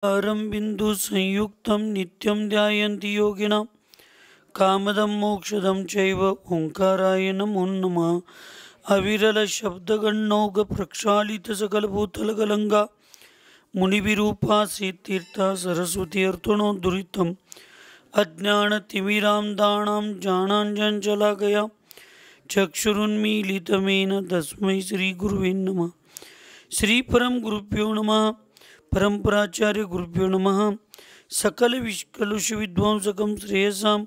बिंदु संयुक्तं नित्यं ध्यायन्ति योगिनां कामदं मोक्षदं चैव ओंकाराय नमो नमः। अविरल शब्दगणौघ प्रक्षालित सकलभूतलगलंगा मुनिविरूपा सितीर्था सरस्वती अर्थणो दुरितम् अज्ञानतिमिरान्धानां ज्ञानाञ्जनशलाकया चक्षुरुन्मीलितमेन तस्मै श्रीगुरुवे नमः। श्रीपरम गुरुभ्यो नमः। परंपराचार्य गुरुभ्यो नमः। सकल विकलुष विध्वंसकं श्रेयसां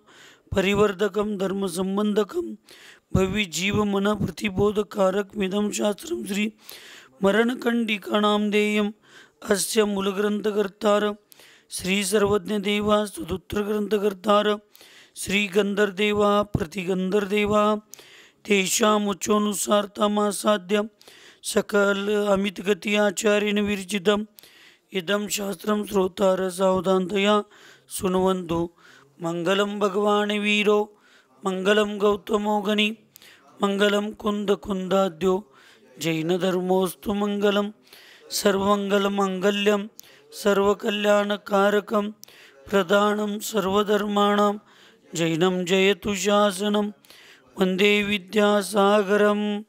परिवर्धकं धर्मसंबंधकं भवि जीव मन प्रतिबोधकारकमिदं शास्त्रं श्री मरणकंडिकानां देयम् अस्य मूलग्रंथकर्तार श्री सर्वज्ञदेवा स्तुत्रग्रंथकर्तार श्री गंधर्देवा प्रतिगंधर्देवा तेषामुच्चोनुसारतमासाद्य सकल अमितगति आचार्येण विरचितम् इदं शास्त्रं श्रोतार सावधानतया शृण्वन्तु। मंगलं भगवान् वीरो मंगलं गौतमो गणि मंगलं कुन्दकुन्दाद्यो जैनधर्मोऽस्तु मंगलं सर्वमङ्गलमाङ्गल्यं सर्वकल्याणकारकं प्रदानं सर्वधर्माणां जैनं जयतु शासनं वन्दे विद्यासागरम्।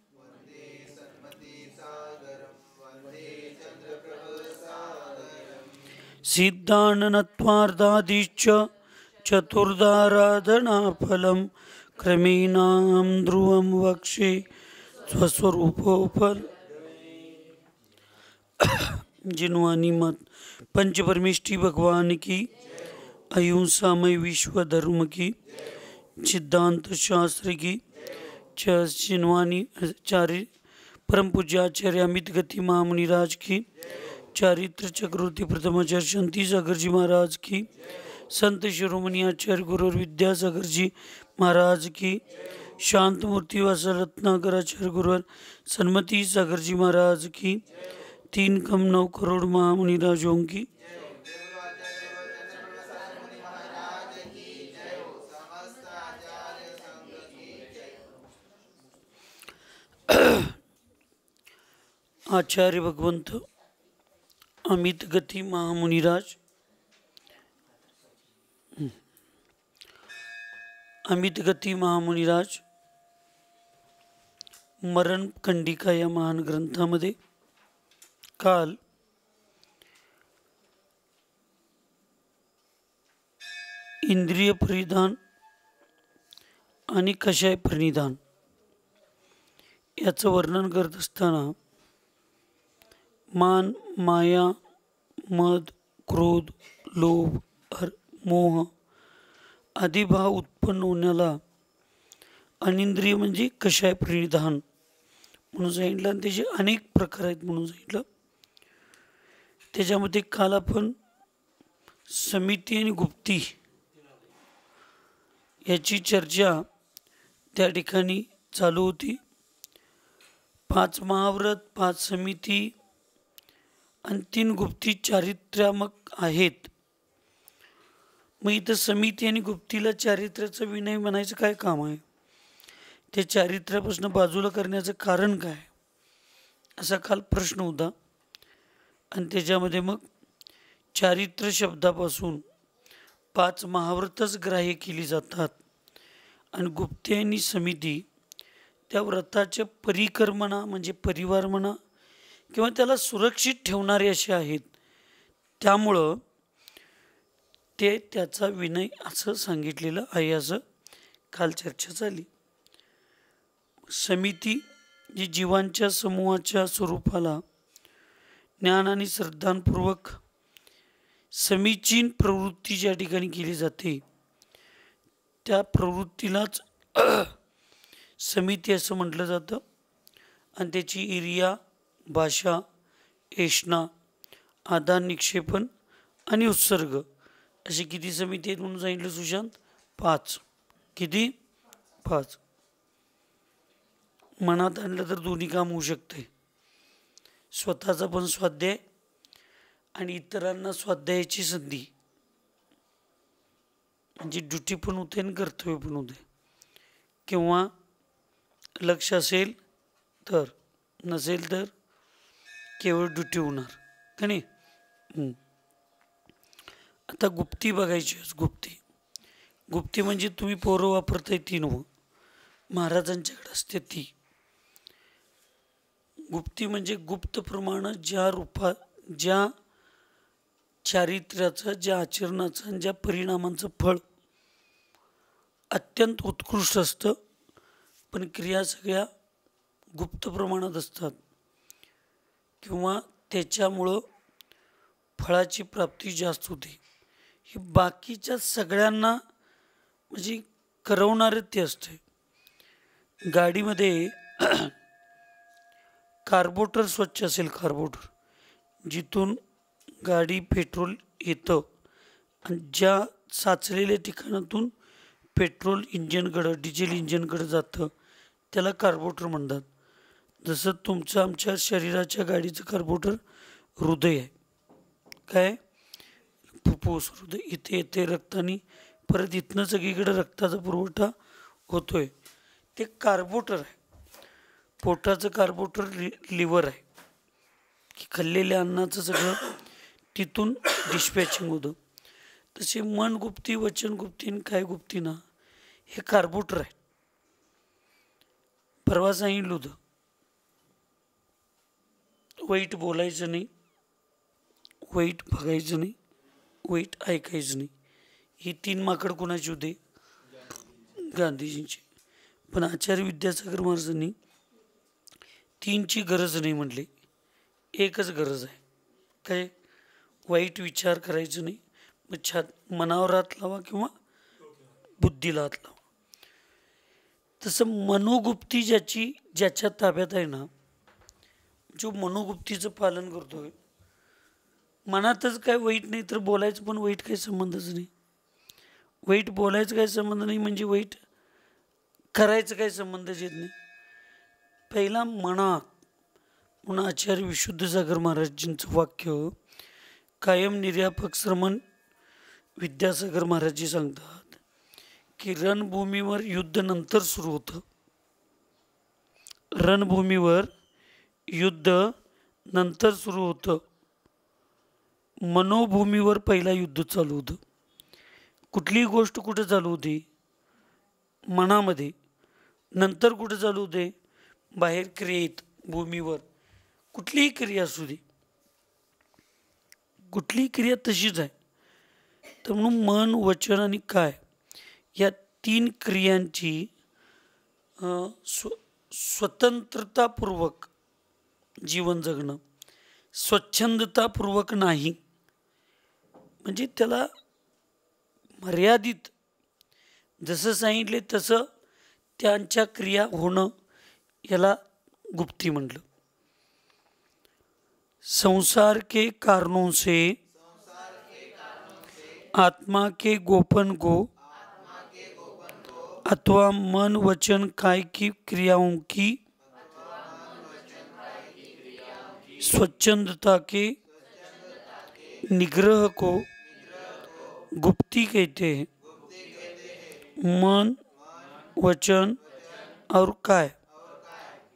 सिद्धाननत्वार्धादिश्च चतुर्धाराधनाफलं क्रमेणां ध्रुवं वक्षे स्वस्वरूपोपल। जिन्वानी मत पंचपरमेष्ठी भगवान की, अहिंसामय विश्व धर्म की, सिद्धांत शास्त्र की, जिन्वानी चार्य परम पूज्याचार्य अमित गति महामुनिराज की, चारित्र चक्रवर्ती प्रथमाचार्य शांति सागर जी महाराज की, संत शिरोमणि आचार्य गुरु विद्यासागर जी महाराज की, शांत मूर्ति वासा रत्नाकर आचार्य गुरुवर सन्मति सागर जी महाराज की, 3,9 करोड़ महामुनिराजों की। आचार्य भगवंत अमित गति महामुनिराज अमित गति महामुनिराज मरण कंडिका या महान ग्रंथामध्ये काल इंद्रिय परिधान आणि कषाय परिधान याचं वर्णन करत असताना मान, माया, मद, क्रोध, लोभ, मोह आदी भाव उत्पन्न होण्याला अनिंद्रिय म्हणजे कषाय परिधान म्हणून सांगितलं आणि त्याचे अनेक प्रकार आहेत म्हणून सांगितलं। त्याच्यामध्ये काल आपण समिती आणि गुप्ती याची चर्चा त्या ठिकाणी चालू होती। 5 महाव्रत, 5 समिती आणि 3 गुप्ती चारित्र्यात्मक आहेत। मग इथं समिती आणि गुप्तीला चारित्र्याचं विनय म्हणायचं काय काम आहे? ते चारित्र्यापासून बाजूला करण्याचं कारण काय, असा काल प्रश्न होता। आणि त्याच्यामध्ये मग चारित्र्य शब्दापासून 5 महाव्रतच ग्राह्य केली जातात आणि गुप्ती आणि समिती त्या व्रताच्या परिक्रमणा म्हणजे परिवार म्हणा किंवा त्याला सुरक्षित ठेवणारे असे आहेत, त्यामुळं ते त्याचा विनय असं सांगितलेलं आहे, असं काल चर्चा झाली। समिती जी जीवांच्या समूहाच्या स्वरूपाला ज्ञान आणि श्रद्धापूर्वक समीचीन प्रवृत्ती ज्या ठिकाणी केली जाते त्या प्रवृत्तीलाच समिती असं म्हटलं जातं। आणि त्याची इरिया, भाषा, एषणा, आदान निक्षेपण आणि उत्सर्ग अशी किती समिती आहेत म्हणून सांगितलं सुशांत? 5. किती? 5. मनात आणलं तर दोन्ही काम होऊ शकते, स्वतःचा पण स्वाध्याय आणि इतरांना स्वाध्यायाची संधी, म्हणजे ड्युटी पण होते आणि कर्तव्य पण होते। किंवा लक्ष असेल तर, नसेल तर केवळ ड्युटी होणार का नाही? आता गुप्ती बघायची. गुप्ती गुप्ती म्हणजे तुम्ही पोरं वापरताय ती नव्ह, महाराजांच्याकडे असते ती. गुप्ती म्हणजे गुप्त प्रमाण ज्या रूपात, ज्या चारित्र्याचं, ज्या आचरणाचं आणि ज्या परिणामांचं फळ अत्यंत उत्कृष्ट असतं, पण क्रिया सगळ्या गुप्त प्रमाणात असतात किंवा त्याच्यामुळं फळाची प्राप्ती जास्त होते. हे बाकीच्या सगळ्यांना म्हणजे करवणारे ते असते. गाडीमध्ये कार्बोरेटर स्वच्छ असेल, कार्बोरेटर जिथून गाडी पेट्रोल येतं आणि ज्या साचलेल्या ठिकाणातून पेट्रोल इंजिनकडं, डिझेल इंजिनकडं जातं, त्याला कार्बोरेटर म्हणतात. जसं तुमचं आमच्या शरीराच्या गाडीचं कार्बोरेटर हृदय आहे. काय? फुफ्फुस, हृदय इथे येते रक्तानी, परत इथनं सगळीकडे रक्ताचा पुरवठा होतोय. ते कार्बोरेटर आहे. पोटाचं कार्बोरेटर लिव्हर आहे, की खाल्लेल्या अन्नाचं सगळं तिथून डिस्पॅचिंग होतं. तसे मन गुप्ती, वचन गुप्ती आणि काय गुप्ती ना, हे कार्बोरेटर आहे. परवा सांगितलं होतं, वाईट बोलायचं नाही, वाईट बघायचं नाही, वाईट ऐकायचं नाही. ही 3 माकड कोणाची होते? गांधीजींची. पण आचार्य विद्यासागर महाराजांनी 3ची गरज नाही म्हटली, एकच गरज आहे. काय? वाईट विचार करायचं नाही. मग मनावर हात लावा किंवा बुद्धीला हात लावा. तसं मनोगुप्ती ज्याच्या ताब्यात आहे ना, जो मनोगुप्तीचं पालन करतोय, मनातच काय वाईट नाही तर बोलायचं पण वाईट काही संबंधच नाही. वाईट बोलायचं काही संबंध नाही म्हणजे वाईट करायचं काही संबंधच येत नाही. पहिला मनात. म्हणून आचार्य विशुद्ध सागर महाराजांचं वाक्य कायम निर्यापक श्रमण विद्यासागर महाराजी सांगतात की रणभूमीवर युद्ध नंतर सुरू होतं. रणभूमीवर युद्ध नंतर सुरू होतं. मनोभूमीवर पहिला युद्ध चालू होतं. कुठलीही गोष्ट कुठे चालू होती? मनामध्ये. नंतर कुठे चालू होते? बाहेर क्रियेत, भूमीवर. कुठलीही क्रिया असू दे, कुठलीही क्रिया तशीच आहे. तर म्हणून मन, वचन आणि काय या 3 क्रियांची स्वतंत्रतापूर्वक जीवन जगणं, स्वच्छंदतापूर्वक नाही. म्हणजे त्याला मर्यादित जसं सांगितले तसं त्यांच्या क्रिया होणं, याला गुप्ती म्हटलं. संसार के कारणों से आत्मा के गोपन को अथवा मन वचन काय की क्रियाओं की स्वच्छंदता के निग्रह को गुप्ती कहते हैं. मन, वचन और काय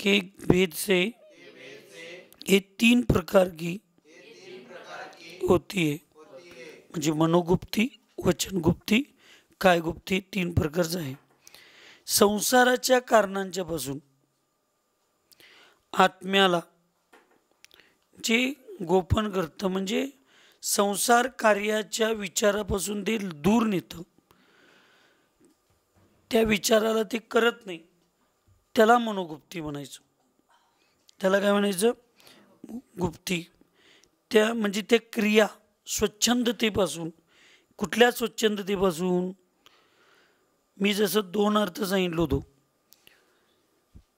के भेद से ये 3 प्रकार की होती है. म्हणजे मनोगुप्ती, वचन गुप्ती, काय गुप्ती 3 प्रकारचं आहे. संसाराच्या कारणांच्या पासून आत्म्याला जे गोपन करतं, म्हणजे संसार कार्याच्या विचारापासून ते दूर नेतं. त्या विचाराला ते करत नाही, त्याला मनोगुप्ती म्हणायचं. त्याला काय म्हणायचं? गुप्ती. त्या म्हणजे त्या क्रिया स्वच्छंदतेपासून. कुठल्या स्वच्छंदतेपासून? मी जसं 2 अर्थ सांगितलो होतो.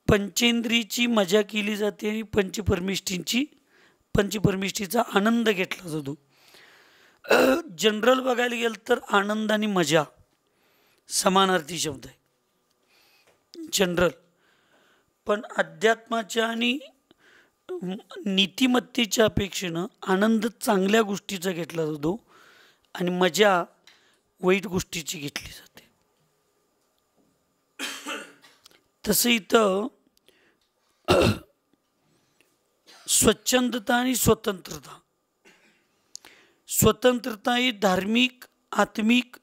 पंचेंद्रीची मजा केली जाते आणि पंचपरमिष्टीचा आनंद घेतला जातो. जनरल बघायला गेलं तर आनंद आणि मजा समानार्थी शब्द आहे जनरल. पण अध्यात्माच्या आणि नीतिमत्तेच्या अपेक्षेनं आनंद चांगल्या गोष्टीचा घेतला जातो आणि मजा वाईट गोष्टीची घेतली जाते. तसं इथं स्वच्छंदता आणि स्वतंत्रता. स्वतंत्रता ही धार्मिक, आत्मिक,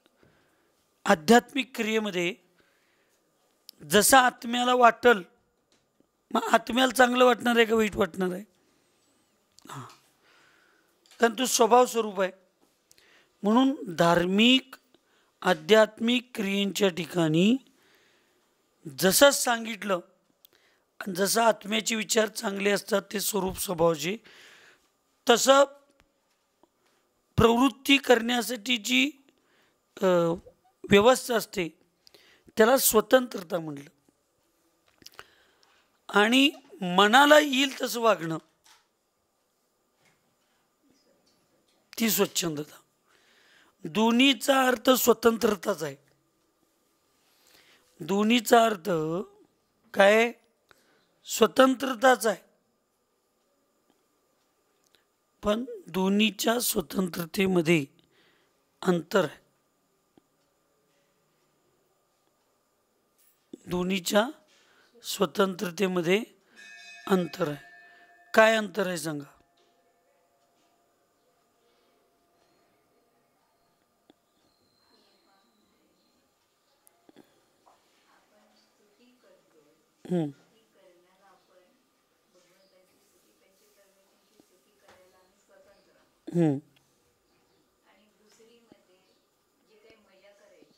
आध्यात्मिक क्रियेमध्ये जसं आत्म्याला वाटल, मग आत्म्याला चांगलं वाटणार आहे का वाईट वाटणार आहे? हां, कारण तो स्वभाव स्वरूप आहे. म्हणून धार्मिक, आध्यात्मिक क्रियेच्या ठिकाणी जसं सांगितलं आणि जसं आत्म्याचे विचार चांगले असतात ते स्वरूप स्वभावाचे, तसं प्रवृत्ती करण्यासाठी जी व्यवस्था असते त्याला स्वतंत्रता म्हणलं. आणि मनाला येईल तसं वागणं ती स्वच्छंदता. दोन्हीचा अर्थ स्वतंत्रताच आहे. दोन्हीचा अर्थ काय? स्वतंत्रताच आहे. पण दोन्हीच्या स्वतंत्रतेमध्ये अंतर आहे. दोन्हीच्या स्वतंत्रतेमध्ये अंतर आहे. काय अंतर आहे सांगा?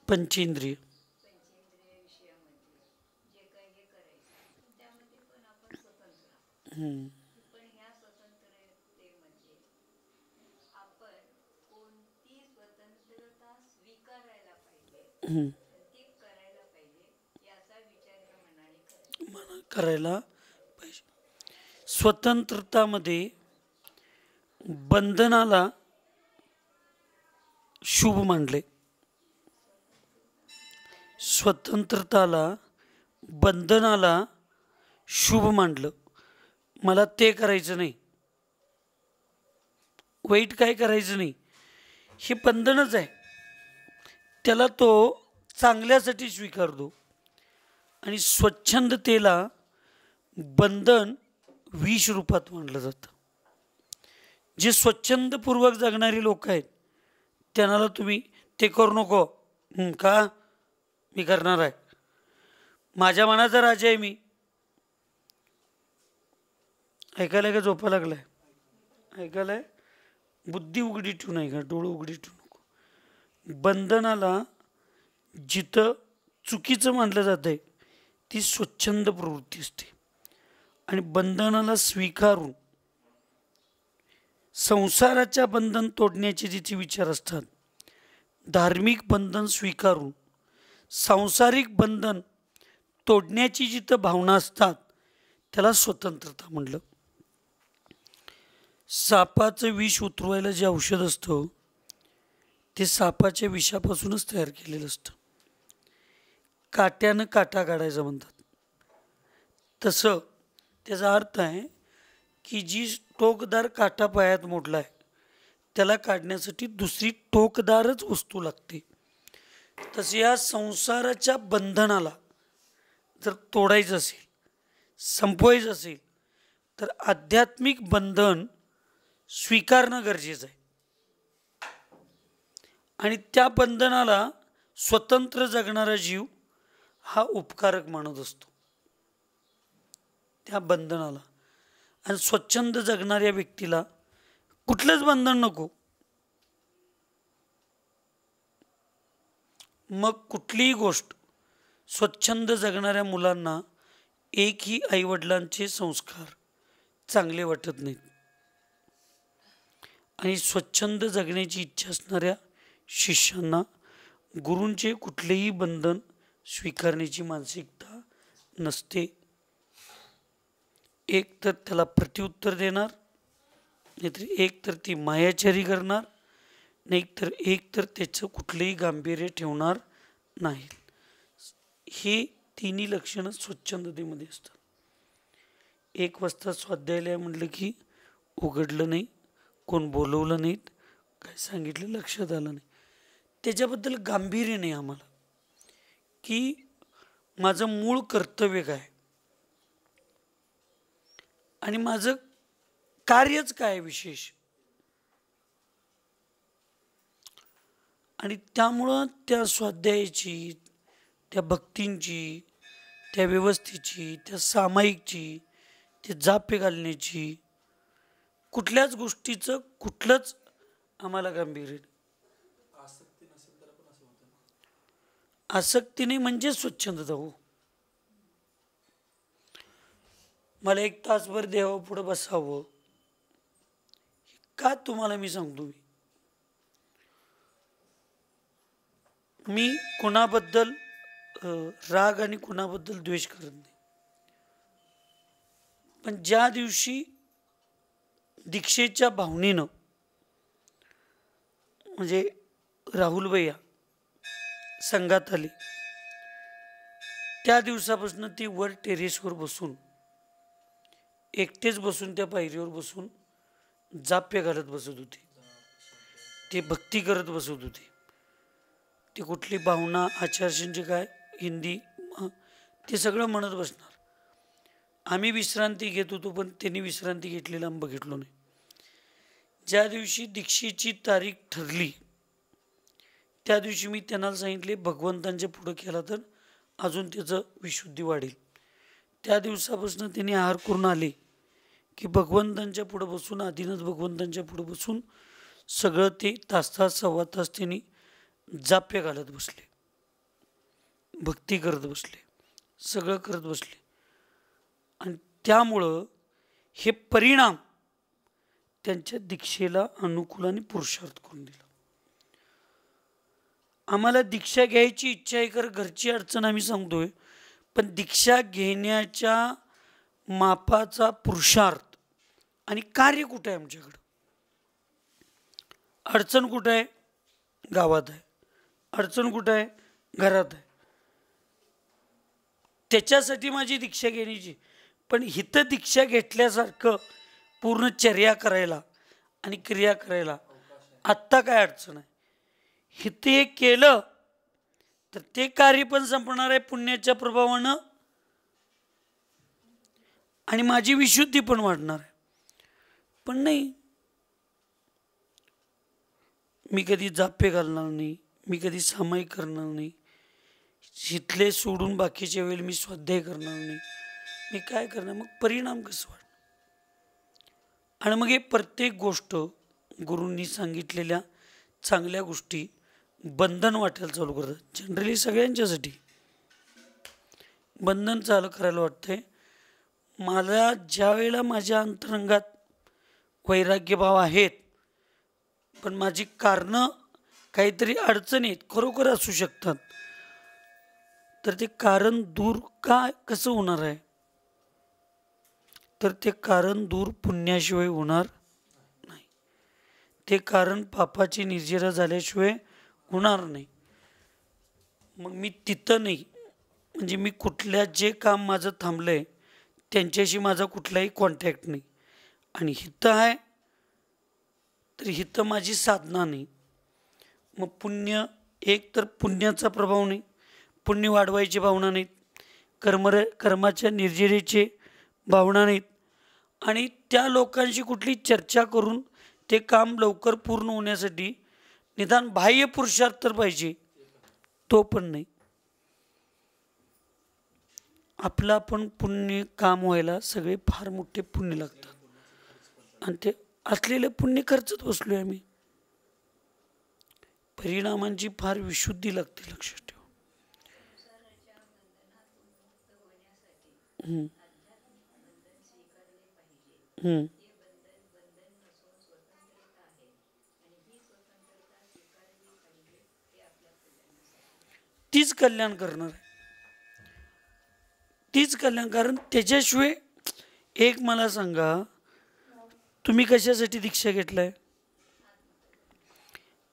पंचेंद्रिय. करायला पाहिजे. स्वतंत्रतामध्ये बंधनाला शुभ मानले. स्वतंत्रताला, बंधनाला शुभ मानलं. मला ते करायचं नाही, वाईट काय करायचं नाही, हे बंधनच आहे. त्याला तो चांगल्यासाठी स्वीकारतो. आणि स्वच्छंदतेला बंधन विष रूपात मानलं जातं. जे स्वच्छंदपूर्वक जगणारी लोक आहेत त्यांना तुम्ही ते करू नको, का मी करणार आहे, माझ्या मनाचा राजा आहे मी. ऐकायला का झोपा लागलाय? ऐकायलाय? बुद्धी उघडी ठेवू नाही का, डोळं उघडी ठेवू नको. बंधनाला जिथं चुकीचं मानलं जातंय ती स्वच्छंद प्रवृत्ती असते. आणि बंधनाला स्वीकारून संसाराच्या बंधन तोडण्याचे जिथे विचार असतात, धार्मिक बंधन स्वीकारून सांसारिक बंधन तोडण्याची जिथं भावना असतात त्याला स्वतंत्रता म्हणलं. सापाचं विष उतरवायला जे औषध असतं ते सापाच्या विषापासूनच तयार केलेलं असतं. काट्यानं काटा काढायचा म्हणतात. तसं त्याचा अर्थ आहे की जी टोकदार काटा पायात मोडलाय त्याला काढण्यासाठी दुसरी टोकदारच वस्तू लागते. तसं या संसाराच्या बंधनाला जर तोडायचं असेल, संपवायचं असेल, तर आध्यात्मिक बंधन स्वीकारणं गरजेचं आहे. आणि त्या बंधनाला स्वतंत्र जगणारा जीव हा उपकारक मानत असतो त्या बंधनाला. आणि स्वच्छंद जगणाऱ्या व्यक्तीला कुठलंच बंधन नको. मग कुठलीही गोष्ट स्वच्छंद जगणाऱ्या मुलांना एकही आईवडिलांचे संस्कार चांगले वाटत नाहीत. आणि स्वच्छंद जगण्याची इच्छा असणाऱ्या शिष्यांना गुरूंचे कुठलेही बंधन स्वीकारण्याची मानसिकता नसते. एक तर त्याला प्रत्युत्तर देणार, नाहीतर एक तर ती मायाचारी करणार, नाहीतर एक तर त्याचं कुठलंही गांभीर्य ठेवणार नाही. हे तिन्ही लक्षणं स्वच्छंदतेमध्ये असतात. 1 वाजता स्वाध्यायाला म्हटलं की उघडलं नाही, कोण बोलवलं नाहीत, काय सांगितलं लक्षात आलं नाही, त्याच्याबद्दल गांभीर्य नाही आम्हाला की माझं मूळ कर्तव्य काय आणि माझं कार्यच काय विशेष. आणि त्यामुळं त्या स्वाध्यायाची, त्या भक्तींची, त्या व्यवस्थेची, त्या सामायिकची, ते जापे घालण्याची कुठल्याच गोष्टीचं कुठलंच आम्हाला गांभीर्य नाही. आसक्ती नाही म्हणजे स्वच्छंदता हो. मला एक तासभर देवा पुढे बसावं का तुम्हाला मी सांगतो. मी कुणाबद्दल राग आणि कुणाबद्दल द्वेष करत नाही. पण ज्या दिवशी दीक्षेच्या भावनेनं म्हणजे राहुल भैया संघात आले त्या दिवसापासून ती वर टेरेसवर बसून एकटेच बसून त्या पायरीवर बसून जाप्य घालत बसत होते. ते भक्ती करत बसत होते. ती कुठली भावना आचारशींची काय हिंदी ते सगळं म्हणत बसणार. आम्ही विश्रांती घेत होतो पण त्यांनी विश्रांती घेतलेलं आम्ही बघितलो नाही. ज्या दिवशी दीक्षेची तारीख ठरली त्या दिवशी मी त्यांना सांगितले भगवंतांच्या पुढं केला तर अजून त्याचं विशुद्धी वाढेल. त्या दिवसापासून त्यांनी आहार करून आले की भगवंतांच्या पुढं बसून आधीनच भगवंतांच्या पुढं बसून सगळं ते तास सव्वा तास त्यांनी जाप्य घालत बसले, भक्ती करत बसले, सगळं करत बसले. आणि त्यामुळं हे परिणाम त्यांच्या दीक्षेला अनुकूल आणि पुरुषार्थ करून दिला. आम्हाला दीक्षा घ्यायची इच्छा आहे कर घरची अडचण आम्ही सांगतोय, पण दीक्षा घेण्याच्या मापाचा पुरुषार्थ आणि कार्य कुठं आहे आमच्याकडं. अडचण कुठं आहे? गावात आहे. अडचण कुठं आहे? घरात आहे. त्याच्यासाठी माझी दीक्षा घेण्याची. पण हिथं दीक्षा घेतल्यासारखं पूर्ण चर्या करायला आणि क्रिया करायला आत्ता काय अडचण आहे? हिथं हे केलं तर ते कार्य पण संपणार आहे पुण्याच्या प्रभावानं आणि माझी विशुद्धी पण वाढणार आहे. पण नाही, मी कधी जाप्य घालणार नाही, मी कधी सामायिक करणार नाही, शिथले सोडून बाकीच्या वेळी मी स्वाध्याय करणार नाही. मी काय करणार? मग परिणाम कसं वाढणार? आणि मग हे प्रत्येक गोष्ट गुरूंनी सांगितलेल्या चांगल्या गोष्टी बंधन वाटायला चालू करतात. जनरली सगळ्यांच्यासाठी बंधन चालू करायला वाटतंय. मला ज्या वेळेला माझ्या अंतरंगात वैराग्यभाव आहेत पण माझी कारणं काहीतरी अडचणीत खरोखर असू शकतात, तर ते कारण दूर कसं होणार आहे? तर ते कारण दूर पुण्याशिवाय होणार नाही. ते कारण पापाची निर्जरा झाल्याशिवाय होणार नाही. मग मी तिथं नाही, म्हणजे मी कुठल्या जे काम माझं थांबलंय त्यांच्याशी माझा कुठलाही कॉन्टॅक्ट नाही. आणि हिथं आहे तर हिथं माझी साधना नाही. मग पुण्य एक तर पुण्याचा प्रभाव नाही, पुण्य वाढवायची भावना नाहीत, कर्माच्या निर्जरेचे भावना नाहीत. आणि त्या लोकांशी कुठली चर्चा करून ते काम लवकर पूर्ण होण्यासाठी निदान बाह्य पुरुषार्थ तर पाहिजे, तो पण नाही. आपलं आपण पुण्य काम व्हायला सगळे फार मोठे पुण्य लागतात आणि ते असलेलं पुण्य खर्चत बसलोय आम्ही. परिणामांची फार विशुद्धी लागते, लक्षात ठेवा. तीच कल्याण करणार आहे, तीच कल्याण. कारण त्याच्याशिवाय एक मला सांगा, तुम्ही कशासाठी दीक्षा घेतलाय?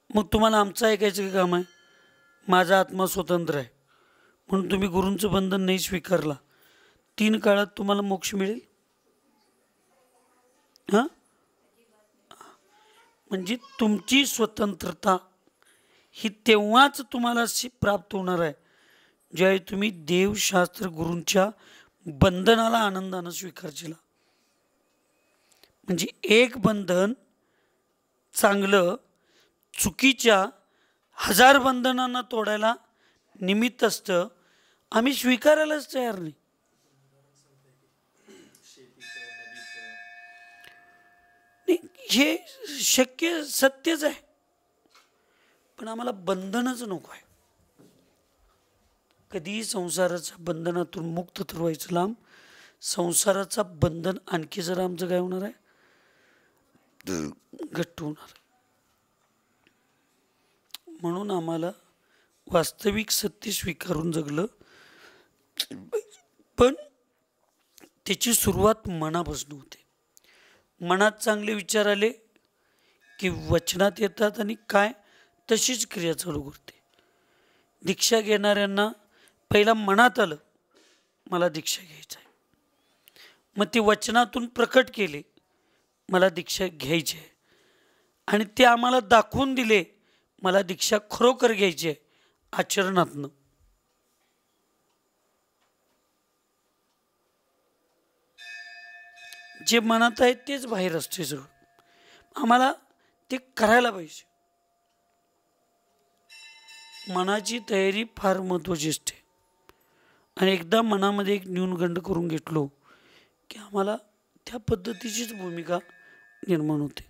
मग तुम्हाला आमचं ऐकायचं काम आहे? माझा आत्मा स्वतंत्र आहे म्हणून तुम्ही गुरूंचं बंधन नाही स्वीकारला, 3 काळात तुम्हाला मोक्ष मिळेल? हां, म्हणजे तुमची स्वतंत्रता ही तेव्हाच तुम्हाला प्राप्त होणार आहे ज्यावेळी तुम्ही देवशास्त्र गुरूंच्या बंधनाला आनंदानं स्वीकारशीला. म्हणजे एक बंधन चांगलं चुकीच्या हजार बंधनांना तोडायला निमित्त असतं, आम्ही स्वीकारायलाच तयार नाही. हे शक्य सत्यच आहे, पण आम्हाला बंधनच नको आहे. कधी संसाराच्या बंधनातून मुक्त तर व्हायचं लांब, संसाराचा बंधन आणखी जरा आमचं काय होणार आहे, घट्ट होणार. म्हणून आम्हाला वास्तविक सत्य स्वीकारून जगलं, पण त्याची सुरुवात मनापासून होते. मनात चांगले विचार आले की वचनात येतात आणि काय तशीच क्रिया चालू करते. दीक्षा घेणाऱ्यांना पहिला मनात आलं मला दीक्षा घ्यायचं आहे, मग ते वचनातून प्रकट केले मला दीक्षा घ्यायची आहे, आणि ते आम्हाला दाखवून दिले मला दीक्षा खरोखर घ्यायची आहे आचरणातनं. जे मनात आहे तेच बाहेर असते सगळं, आम्हाला ते करायला पाहिजे. मनाची तयारी फार महत्त्वाची असते, आणि एकदा मनामध्ये एक न्यूनगंड करून घेतलो की आम्हाला त्या पद्धतीचीच भूमिका निर्माण होते.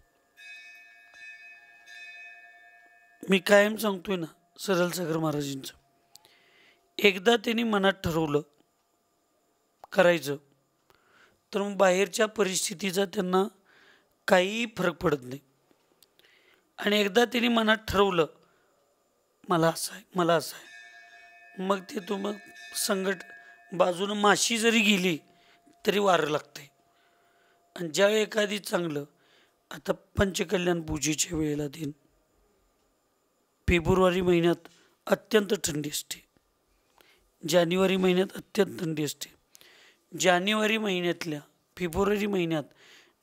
मी कायम सांगतोय ना सरळ सागर महाराजांचं, एकदा त्यांनी मनात ठरवलं करायचं तर मग बाहेरच्या परिस्थितीचा त्यांना काही फरक पडत नाही. आणि एकदा त्यांनी मनात ठरवलं मला असं आहे मला असं आहे, मग ते मग संकट बाजूनं माशी जरी गेली तरी वारं लागते. आणि ज्यावेळी एखादी चांगलं, आता पंचकल्याण पूजेच्या वेळेला दिन फेब्रुवारी महिन्यात अत्यंत थंडी असते, जानेवारी महिन्यात अत्यंत थंडी असते. जानेवारी महिन्यातल्या फेब्रुवारी महिन्यात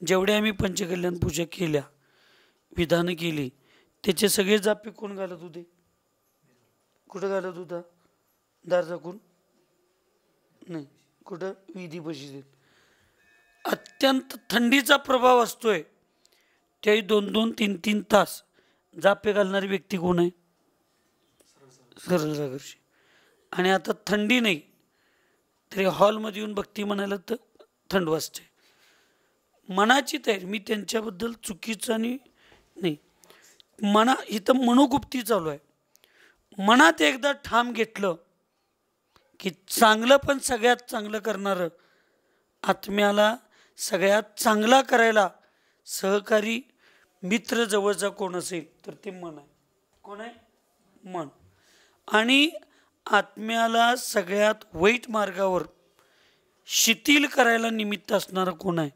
जेवढ्या आम्ही पंचकल्याण पूजा केल्या, विधानं केली, त्याचे सगळे जापे कोण घालत होते? कुठं घालत होता? दार झाकून नाही, कुठं? विधी बशी. अत्यंत थंडीचा प्रभाव असतोय, त्याही 2-2, 3-3 तास जापे घालणारी व्यक्ती कोण आहे? सरळ सागरची. आणि आता थंडी नाही तरी हॉलमध्ये येऊन भक्ती म्हणायला तर थंड वाजते. मनाची तयारी, मी त्यांच्याबद्दल चुकीचं आणि नाही, मना इथं मनोगुप्ती चालू आहे. मनात एकदा ठाम घेतलं की चांगलं पण सगळ्यात चांगलं करणारं, आत्म्याला सगळ्यात चांगला करायला सहकारी मित्र जवळचा कोण असेल तर ते मन आहे. कोण आहे? मन. आणि आत्म्याला सगळ्यात वाईट मार्गावर शिथिल करायला निमित्त असणारं कोण आहे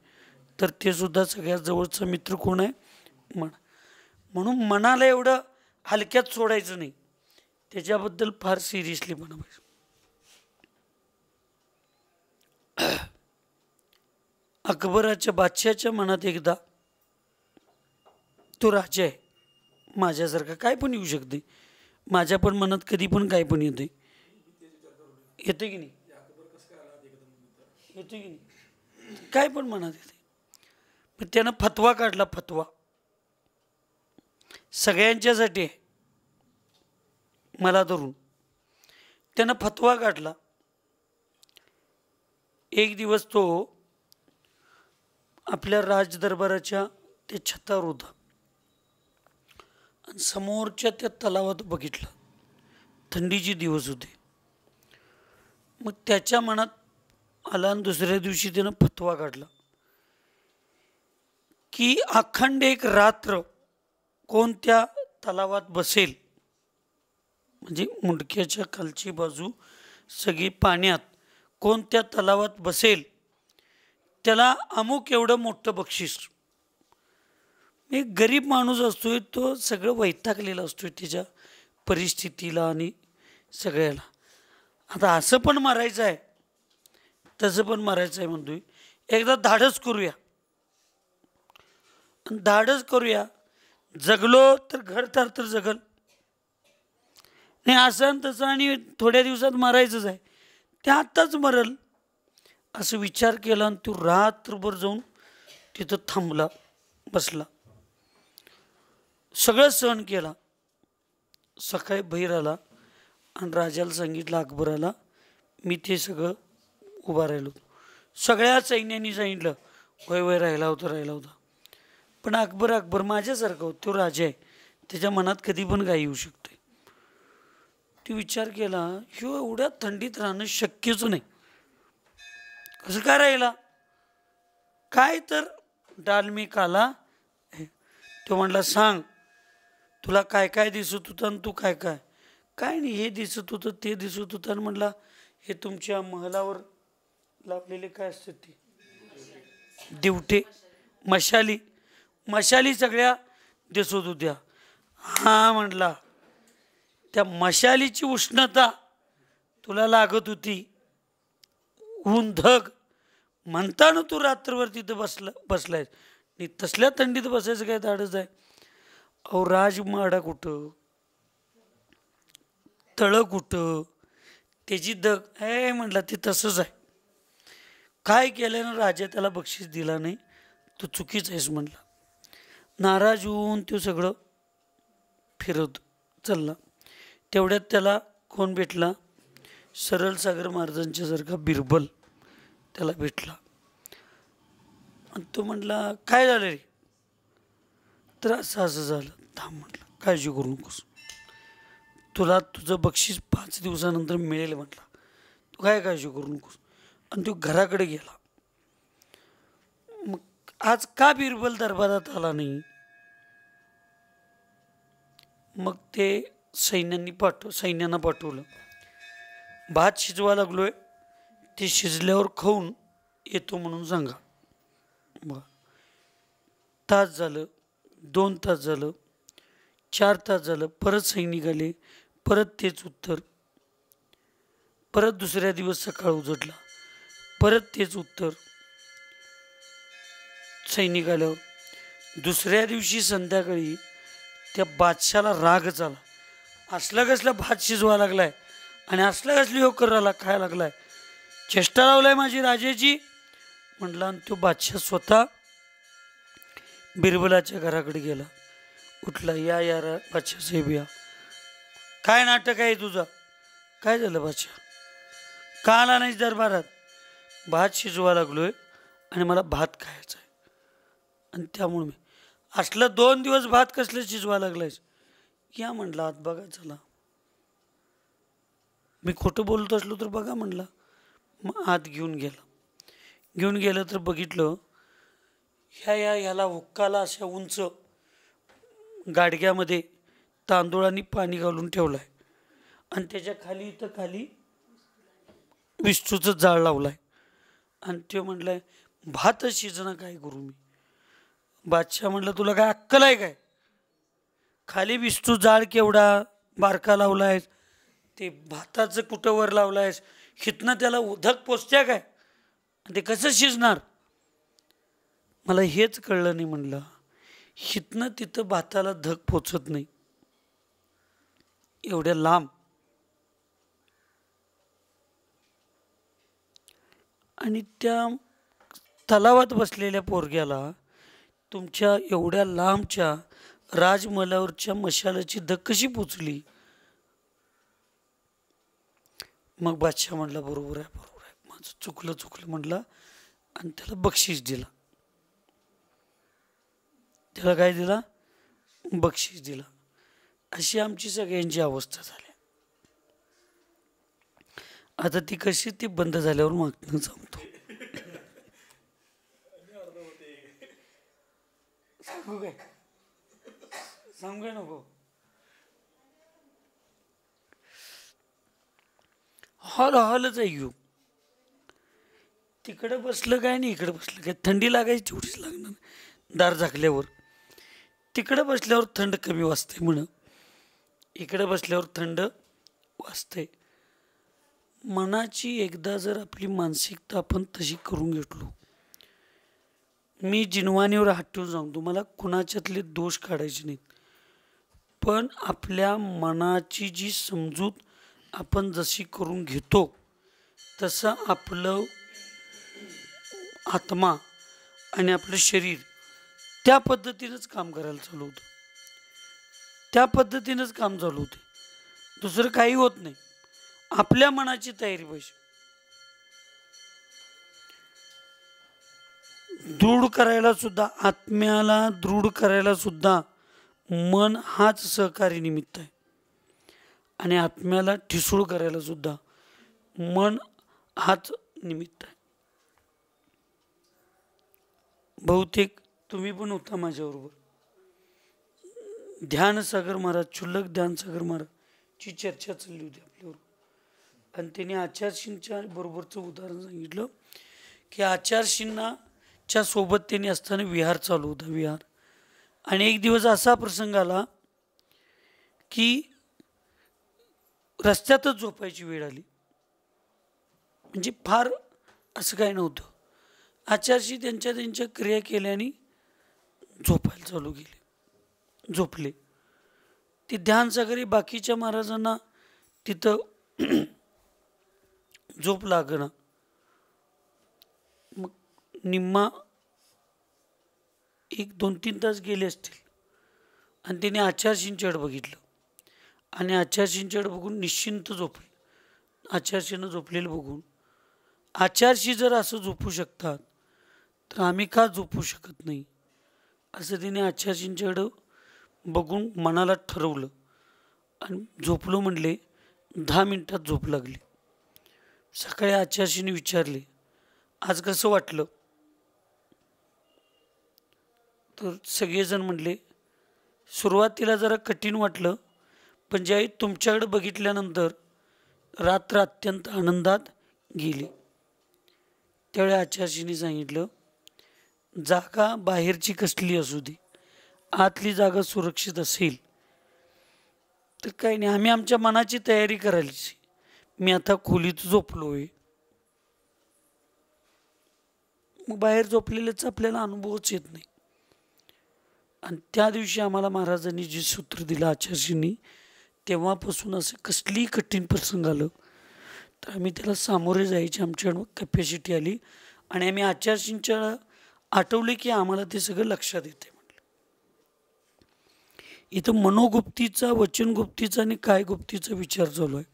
तर ते सुद्धा सगळ्यात जवळचा मित्र कोण आहे? मन. म्हणून मनाला एवढं हलक्यात सोडायचं नाही, त्याच्याबद्दल फार सिरियसली म्हणावं. अकबराच्या बादशाच्या मनात एकदा, तो राजा आहे, माझ्यासारखा काय पण येऊ शकते, माझ्या पण मनात कधी पण काय पण येते, येते की नाही? येते की नाही? काय पण मनात येते. पण त्यानं फतवा काढला, फतवा सगळ्यांच्यासाठी आहे, मला धरून त्यानं फतवा काढला. एक दिवस तो आपल्या राजदरबाराच्या त्या छतावर होता आणि समोरच्या त्या तलावात बघितलं, थंडीचे दिवस होते. मग त्याच्या मनात आला आणि दुसऱ्या दिवशी त्यानं फतवा काढला की अखंड एक रात्र कोणत्या तलावात बसेल, म्हणजे मुंडक्याच्या खालची बाजू सगळी पाण्यात, कोणत्या तलावात बसेल त्याला अमुक एवढं मोठं बक्षीस. एक गरीब माणूस असतोय, तो सगळं वैतागलेला असतोय त्याच्या परिस्थितीला आणि सगळ्याला. आता असं पण मारायचं आहे तसं पण मारायचं आहे म्हणतोय, एकदा धाडस करूया, धाडस करूया, जगलो तर घर तर जगल नाही, असं तसं आणि थोड्या दिवसात मारायचंच आहे, ते आत्ताच मरल असं विचार केला. आणि तो रात्रभर जाऊन तिथं थांबला, बसला, सगळं सहन केला, सकाळी बाहेर आला आणि राजाला सांगितलं अकबराला, मी ते सगळं उभा राहिलो. सगळ्या सैन्यांनी सांगितलं वय वय राहिला होता. पण अकबर माझ्यासारखा होता, तो राजा आहे, त्याच्या मनात कधी पण काही येऊ शकते. ती विचार केला, ह्यो एवढ्या थंडीत राहणं शक्यच नाही, कसं काय राहिला, काय तर डालमिक आला. तो म्हणला, सांग तुला काय काय दिसत होतं आणि तू काय काय. काय नाही, हे दिसत होतं ते दिसत होतं. आणि म्हणला, हे तुमच्या महलावर लावलेले काय असतात ते दिवटे, मशाली सगळ्या दिसत होत्या. हा म्हणला, त्या मशालीची उष्णता तुला लागत होती, ऊन धग म्हणताना तू रात्रभर तिथं बसलायस. आणि तसल्या थंडीत बसायचं काय धाडच आहे. अहो राजमाडा कुठं, तळ कुठं, त्याची दग आहे. म्हटलं ते तसंच आहे. काय केल्यानं राजा त्याला बक्षीस दिला नाही, तू चुकीच आहेस म्हणला. नाराज होऊन तो सगळं फिरत चालला. तेवढ्यात त्याला कोण भेटला, सरळ सागर महाराजांच्या सारखा बिरबल त्याला भेटला. आणि तो म्हटला, काय झालं रे. तर असं झालं. थांब म्हटलं, काळजी करू नकोस, तुला तुझं बक्षीस 5 दिवसानंतर मिळेल म्हटला, तू काय काळजी करू नकोस. आणि तो घराकडे गेला. मग आज का बिरबल दरबारात आला नाही. मग ते सैन्यांना पाठवलं, भात शिजवा लागलोय, ते शिजल्यावर खाऊन येतो म्हणून सांगा. बघा, तास झालं, 2 तास झालं, 4 तास झालं, परत सैनिक आले, परत तेच उत्तर. परत दुसऱ्या दिवस सकाळ उजडला, परत तेच उत्तर. सैनिक आल्यावर दुसऱ्या दिवशी संध्याकाळी त्या बादशाला रागच आला. असला कसला भात शिजवा लागलाय आणि असला कसली हो करायला खायला लागलाय, चेष्टा लावलाय माझी राजाची म्हटलं. आणि तो बादशाह स्वतः बिरबलाच्या घराकडे गेला. उठला, या बादशाह साहेब या, काय नाटक आहे तुझं, काय झालं बादशाह, का आला नाहीस दरबारात. भात शिजवा लागलोय आणि मला भात खायचा आहे, आणि त्यामुळे मी असलं 2 दिवस भात कसलं शिजवा लागलायस. या म्हणला आत बघा, चला मी खोटं बोलत असलो तर बघा म्हणला. मग आत घेऊन गेलं तर बघितलं, ह्याला हुक्काला अशा उंच गाडग्यामध्ये तांदूळांनी पाणी घालून ठेवलाय आणि त्याच्या खाली विस्तूचं जाळ लावलाय. आणि ते म्हटलंय, भात शिजणं काय करू मी. बादशाह म्हटलं, तुला काय अक्कल आहे काय, खाली विस्तू जाळ केवढा बारका लावलायस, ते भाताचं कुठं वर लावलायस, हितनं त्याला उधक पोचत्या काय, ते कसं शिजणार. मला हेच कळलं नाही म्हणलं, हितनं तिथं भाताला धग पोचत नाही, एवढ्या लांब. आणि त्या तलावात बसलेल्या पोरग्याला तुमच्या एवढ्या लांबच्या राजमहालावरच्या मशालाची धग कशी पोचली. मग बादशाह म्हणला, बरोबर आहे, माझं चुकलं म्हटलं. आणि त्याला बक्षीस दिला. त्याला काय दिला, बक्षीस दिला. अशी आमची सगळ्यांची अवस्था झाली. आता ती कशी, ती बंद झाल्यावर मागणं सांगतो. सांगू काय नको. हॉलच आहे घेऊ. तिकडं बसलं काय नाही, इकडं बसलं काय, थंडी लागायची तेवढीच लागणार दार झाकल्यावर. तिकडं बसल्यावर थंड कमी वाजते म्हण, इकडं बसल्यावर थंड वाजते. मनाची एकदा जर आपली मानसिकता आपण तशी करून घेतलो, मी जिनवानीवर हात ठेवून सांगतो, मला कुणाच्यातले दोष काढायचे नाहीत, पण आपल्या मनाची जी समजूत आपण जशी करून घेतो तसं आपलं आत्मा आणि आपलं शरीर त्या पद्धतीनंच काम करायला चालू होतं, त्या पद्धतीनंच काम चालू होते. दुसरं काही होत नाही. आपल्या मनाची तयारी पाहिजे. दृढ करायला सुद्धा, आत्म्याला दृढ करायला सुद्धा मन हाच सहकारी निमित्त आहे आणि आत्म्याला ठिसूळ करायला सुद्धा मन हाच निमित्त आहे. बहुतेक तुम्ही पण होता माझ्याबरोबर. ध्यानसागर महाराज, क्षुल्लक ध्यानसागर महाराजची चर्चा चालली होती आपल्यावर आणि त्यांनी आचार्यशींच्या बरोबरचं उदाहरण सांगितलं की आचार्यशींनाच्या सोबत त्यांनी असताना विहार चालू होता, विहार. आणि एक दिवस असा प्रसंग आला की रस्त्यातच झोपायची वेळ आली. म्हणजे फार असं काय नव्हतं. आचार्यशी त्यांच्या क्रिया केल्याने झोपायला चालू केले, झोपले. ते ध्यानसागरी बाकीच्या महाराजांना तिथं झोप लागना. मग निम्मा 1-2-3 तास गेले असतील आणि त्याने आचार्यशींच्याकडे बघितलं आणि आचार्यशींच्याकडे बघून निश्चिंत झोपले. आचार्यशींना झोपलेलं बघून आचार्यशी जर असं झोपू शकतात तर आम्ही का झोपू शकत नाही, असं तिने आचार्यशींच्याकडं बघून मनाला ठरवलं आणि झोपलो म्हणले. 10 मिनिटात झोप लागली. सकाळी आचार्यशीने विचारले, आज कसं वाटलं? तर सगळेजण म्हणले, सुरुवातीला जरा कठीण वाटलं, पण ज्यावेळी तुमच्याकडे बघितल्यानंतर रात्र अत्यंत आनंदात गेली. त्यावेळी आचार्यशीने सांगितलं, जागा बाहेरची कसली असू दे, आतली जागा सुरक्षित असेल तर काही नाही, आम्ही आमच्या मनाची तयारी करायची. मी आता खोलीत झोपलोय, मग बाहेर झोपलेल्याच आपल्याला अनुभवच येत नाही. आणि त्या दिवशी आम्हाला महाराजांनी जे सूत्र दिलं आचार्यशींनी, तेव्हापासून असं कसलीही कठीण प्रसंग आलं तर आम्ही त्याला सामोरे जायची आमच्याकडं कॅपॅसिटी आली आणि आम्ही आचार्यशींच्या आठवले की आम्हाला ते सगळं लक्षात येते. म्हटलं इथं मनोगुप्तीचा, वचनगुप्तीचा आणि काय गुप्तीचा विचार चालू आहे.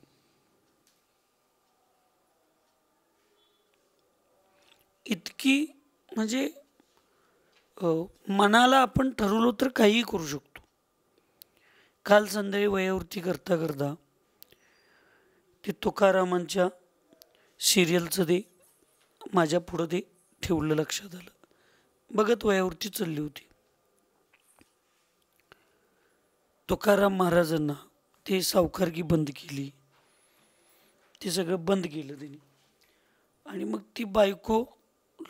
इतकी म्हणजे मनाला आपण ठरवलं तर काहीही करू शकतो. काल संध्याकाळी वयावरती करता करता ते तुकारामांच्या सिरियलचं ते माझ्या पुढं ते ठेवलं, लक्षात आलं. बघत वयावरती चालली होती. तुकाराम महाराजांना ते सावकारकी बंद केली, ते सगळं बंद केलं त्यांनी. आणि मग ती बायको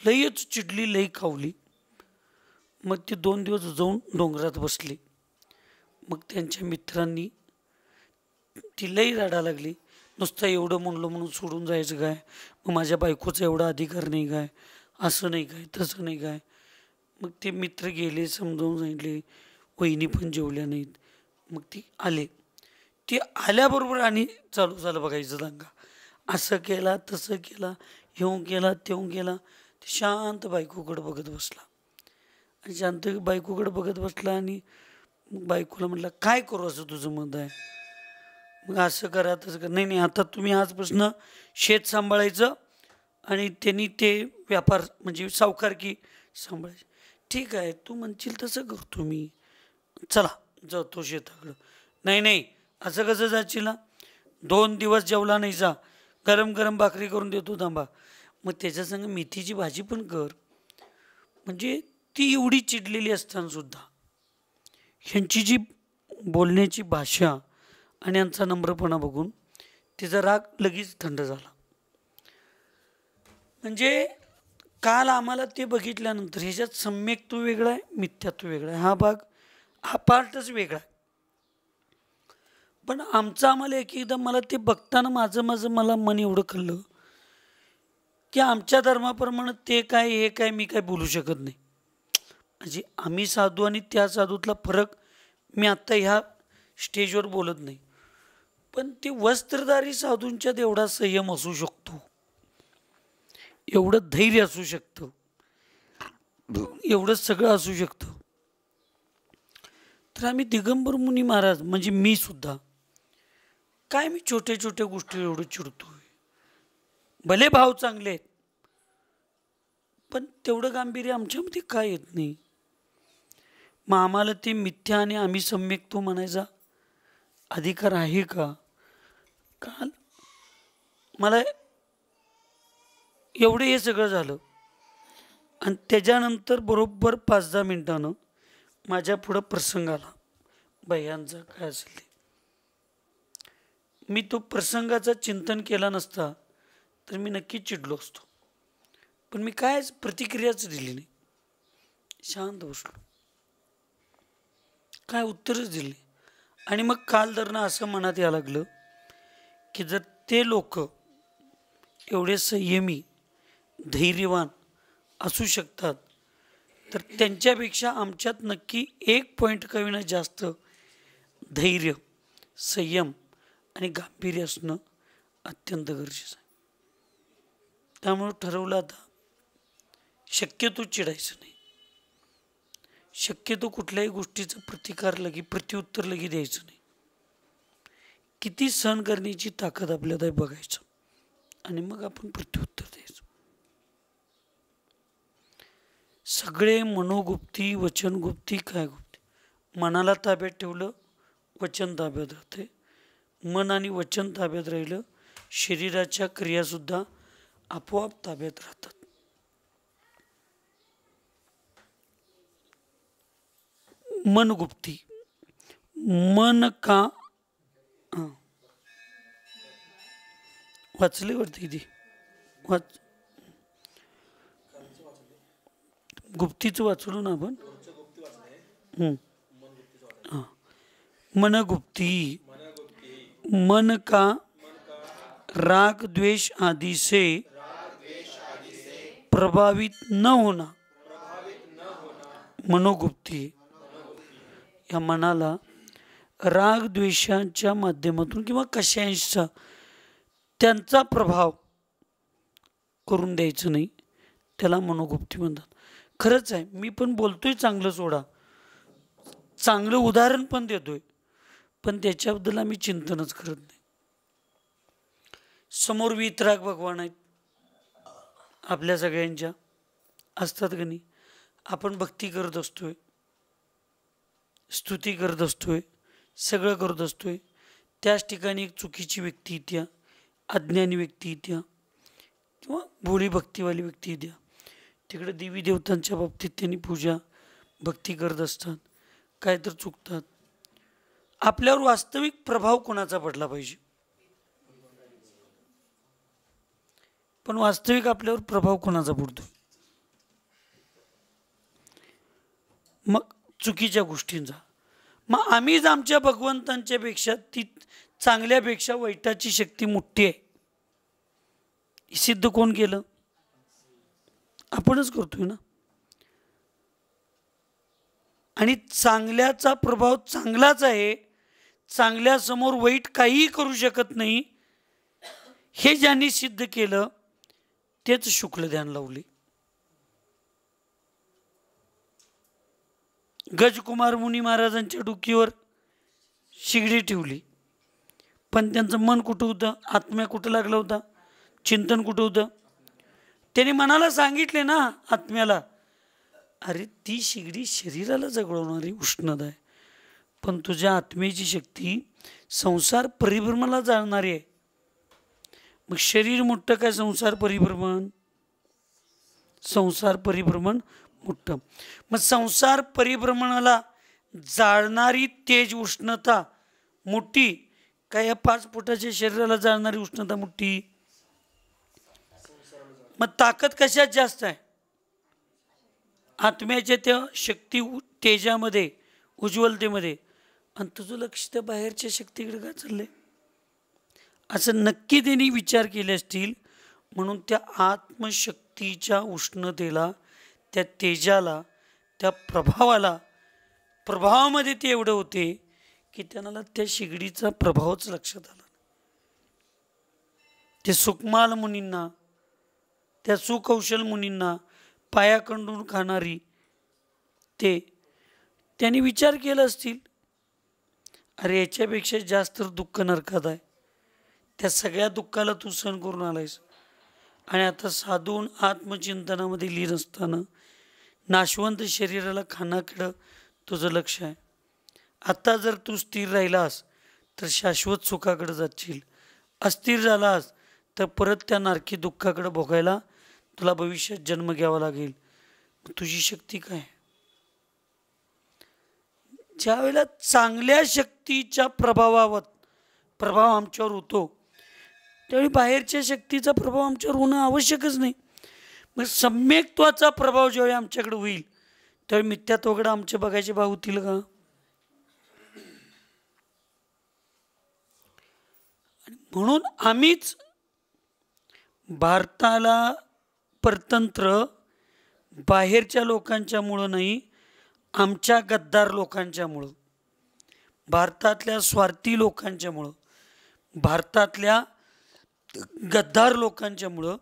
लयच चिडली, लई खावली. मग ते 2 दिवस जाऊन डोंगरात बसले. मग त्यांच्या मित्रांनी ती लई रडा लागली, नुसतं एवढं म्हणलं म्हणून सोडून जायचं काय, मग माझ्या बायकोचा एवढा अधिकार नाही काय, असं नाही काय, तसं नाही काय. मग ते मित्र गेले, समजावून सांगितले, वहिनी पण जेवल्या नाहीत. मग ती आले. ती आल्याबरोबर आणि चालू झालं बघायचं दंगा. असं केला, तसं केला, हेऊ केला, तेऊ केला. ते शांत बायकोकडे बघत बसला आणि शांत बायकोकडे बघत बसला आणि बायकोला म्हटलं, काय करू असं तुझं मत आहे? मग असं करा, तसं करा. नाही नाही, आता तुम्ही आजपासून शेत सांभाळायचं आणि त्यांनी ते व्यापार म्हणजे सावकारकी सांभाळायची. ठीक आहे, तू म्हणशील तसं करतो मी, चला जातो शेताकडं. नाही नाही, असं कसं जाशील? 2 दिवस जेवला नाही, जा गरम गरम भाकरी करून देतो, थांबा. मग त्याच्यासंग मेथीची भाजी पण कर. म्हणजे ती एवढी चिडलेली असताना सुद्धा ह्यांची जी बोलण्याची भाषा आणि यांचा नम्रपणा बघून तिचा राग लगेच थंड झाला. म्हणजे काल आम्हाला ते बघितल्यानंतर ह्याच्यात सम्यक्त्व वेगळं आहे, मिथ्यात्व वेगळं आहे. हा पार्टच वेगळा आहे. पण आमचं आम्हाला एकदा मला ते बघताना मला मन एवढं कळलं की आमच्या धर्माप्रमाणे ते काय, हे काय, मी काय बोलू शकत नाही. म्हणजे आम्ही साधू आणि त्या साधूतला फरक मी आत्ता ह्या स्टेजवर बोलत नाही. पण ते वस्त्रधारी साधूंच्यात एवढा संयम असू शकतो, एवढं धैर्य असू शकतं, एवढं सगळं असू शकतं. तर आम्ही दिगंबर मुनी महाराज म्हणजे मी सुद्धा काय मी छोट्या छोट्या गोष्टी एवढं चिडतोय? भले भाव चांगले आहेत, पण तेवढं गांभीर्य आमच्यामध्ये काय येत नाही? मग आम्हाला ते मिथ्या आणि आम्ही सम्यक तो म्हणायचा अधिकार आहे का? काल मला एवढं हे सगळं झालं आणि त्याच्यानंतर बरोबर 5-10 मिनिटानं माझ्या पुढं प्रसंग आला भैयांचा, काय असेल ते. मी तो प्रसंगाचं चिंतन केला नसता तर मी नक्की चिडलो असतो, पण मी काय प्रतिक्रियाच दिली नाही, शांत बसलो, काय उत्तरच दिले. आणि मग काल धरणं असं मनात यायला लागलं की जर ते लोक एवढे संयमी धैर्यवान असू शकतात तर त्यांच्यापेक्षा आमच्यात नक्की 1 पॉईंट का होईना जास्त धैर्य, संयम आणि गांभीर्य असणं अत्यंत गरजेचं आहे. त्यामुळं ठरवलं आता शक्यतो चिडायचं नाही, शक्यतो कुठल्याही गोष्टीचं प्रत्युत्तर लगी द्यायचं नाही. किती सहन करण्याची ताकद आपल्यात आहे बघायचं आणि मग आपण प्रत्युत्तर द्यायचं. सगळे मनोगुप्ती, वचनगुप्ती, काय गुप्ती? मनाला ताब्यात ठेवलं, वचन ताब्यात राहते. मन आणि वचन ताब्यात राहिलं, शरीराच्या क्रियासुद्धा आपोआप ताब्यात राहतात. मनगुप्ती, मन का वाचले वरती ती वाच, गुप्तीचं वाचलो ना आपण. मनगुप्ती, मन का राग द्वेष आदि से प्रभावित न होना मनोगुप्ती. या मनाला राग द्वेषांच्या माध्यमातून किंवा कशांचा त्यांचा प्रभाव करून द्यायचं नाही, त्याला मनोगुप्ती म्हणतात. खरंच आहे, मी पण बोलतोय चांगलं सोडा, चांगलं उदाहरण पण देतोय, पण त्याच्याबद्दल आम्ही चिंतनच करत नाही. समोर वितराग भगवान आहेत आपल्या सगळ्यांच्या, असतात का नाही? आपण भक्ती करत असतोय, स्तुती करत असतोय, सगळं करत असतोय. त्याच ठिकाणी एक चुकीची व्यक्ती येत्या, अज्ञानी व्यक्ती येत्या किंवा भोळी भक्तीवाली व्यक्ती येत्या. तिकडे देवी देवतांच्या बाबतीत त्यांनी पूजा भक्ती करत असतात, काय तर चुकतात. आपल्यावर वास्तविक प्रभाव कोणाचा पडला पाहिजे? पण वास्तविक आपल्यावर प्रभाव कोणाचा पडतोय? मग चुकीच्या गोष्टींचा. मग आम्हीच आमच्या भगवंतांच्या पेक्षा, ती चांगल्यापेक्षा वाईटाची शक्ती मोठी आहे, सिद्ध कोण केलं? आपणच करतोय ना. आणि चांगल्याचा प्रभाव चांगलाच आहे, चांगल्यासमोर वाईट काहीही करू शकत नाही, हे ज्यांनी सिद्ध केलं तेच शुक्ल ध्यान लावले. गजकुमार मुनी महाराजांच्या डोकीवर शिगडी ठेवली, पण त्यांचं मन कुठं होतं? आत्म्या कुठं लागला होता? चिंतन कुठं होतं? त्याने मनाला सांगितले ना, आत्म्याला, अरे ती शिगडी शरीराला जगवणारी उष्णता आहे, पण तुझ्या आत्म्याची शक्ती संसार परिभ्रमणाला जाणारी आहे. मग शरीर मोठं काय संसार परिभ्रमण? संसार परिभ्रमण मोठं. मग संसार परिभ्रमणाला जाळणारी तेज उष्णता मोठी काय या 5 फुटाच्या शरीराला जाळणारी उष्णता मोठी? मग ताकद कशात जास्त आहे? आत्म्याच्या त्या शक्ती तेजामध्ये, उज्ज्वलतेमध्ये. आणि तुझं लक्ष त्या बाहेरच्या शक्तीकडे काय चाललंय? असं नक्की त्यांनी विचार केले असतील. म्हणून त्या आत्मशक्तीच्या उष्णतेला, त्या तेजाला, त्या प्रभावामध्ये ते एवढं होते की त्यांना त्या शिगडीचा प्रभावच लक्षात आला. ते सुकमाल मुनींना, त्या सुकौशल मुनींना पायाकडून खाणारी त्यांनी विचार केला असतील, अरे याच्यापेक्षा जास्त दुःख नरकात आहे, त्या सगळ्या दुःखाला तू सहन करून आलायस आणि आता साधून आत्मचिंतनामध्ये लीन असताना नाशवंत शरीराला खाण्याकडं तुझं लक्ष आहे. आता जर तू स्थिर राहिलास तर शाश्वत सुखाकडे जाशील, अस्थिर झालास तर परत त्या नारकी दुःखाकडे भोगायला तुला भविष्यात जन्म घ्यावा लागेल. तुझी शक्ती काय? ज्या वेळेला चांगल्या शक्तीच्या प्रभाव आमच्यावर होतो त्यावेळी बाहेरच्या शक्तीचा प्रभाव आमच्यावर होणं आवश्यकच नाही. मग सम्यक्त्वाचा प्रभाव ज्यावेळी आमच्याकडे होईल त्यावेळी मिथ्यात्वाकडे आमचे बघायचे भाव होतील का? म्हणून आम्हीच भारताला परतंत्र बाहेरच्या लोकांच्यामुळं नाही, आमच्या गद्दार लोकांच्यामुळं, भारतातल्या स्वार्थी लोकांच्यामुळं, भारतातल्या गद्दार लोकांच्यामुळं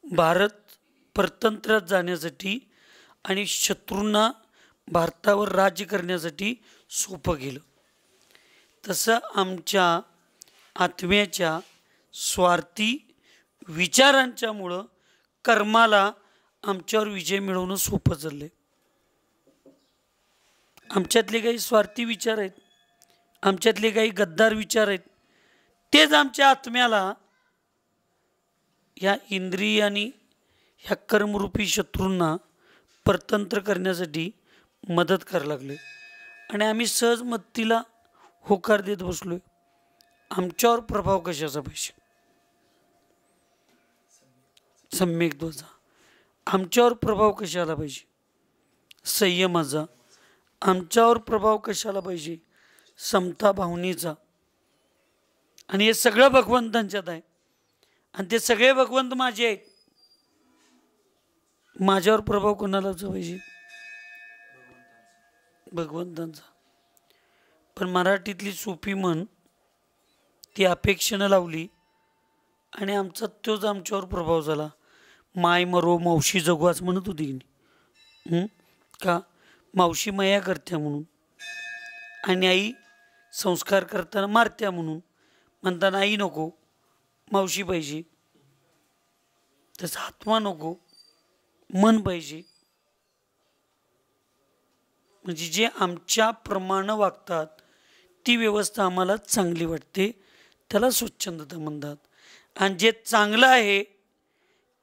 भारत परतंत्रात जाण्यासाठी आणि शत्रूंना भारतावर राज्य करण्यासाठी सोपं गेलं. तसं आमच्या आत्म्याच्या स्वार्थी विचारांच्यामुळं कर्माला आमच्यावर विजय मिळवणं सोपं चाललंय. आमच्यातले काही स्वार्थी विचार आहेत, आमच्यातले काही गद्दार विचार आहेत, तेच आमच्या आत्म्याला ह्या इंद्रियानी ह्या कर्मरूपी शत्रूंना परतंत्र करण्यासाठी मदत करायला लागले आणि आम्ही सहज मत्तीला होकार देत बसलोय. आमच्यावर प्रभाव कशाचा पाहिजे? सम्यक्त्वाचा. आमच्यावर प्रभाव कशाला पाहिजे? संयमाचा. आमच्यावर प्रभाव कशाला पाहिजे? समता भावनेचा. आणि हे सगळं भगवंतांच्यात आहे आणि ते सगळे भगवंत माझे आहेत. माझ्यावर प्रभाव कोणाला पाहिजे? भगवंतांचा. पण मराठीतली सोपी म्हण ती अपेक्षेनं लावली आणि आमचा तोच आमच्यावर प्रभाव झाला. माय मरो मावशी जगू असं म्हणत होती की का? मावशी मया करत्या म्हणून आणि आई संस्कार करताना मारत्या म्हणून. म्हणताना आई नको, मावशी पाहिजे. तसा आत्मा नको, मन पाहिजे. म्हणजे जे आमच्या प्रमाणे वागतात ती व्यवस्था आम्हाला चांगली वाटते, त्याला स्वच्छंदता म्हणतात. आणि जे चांगलं आहे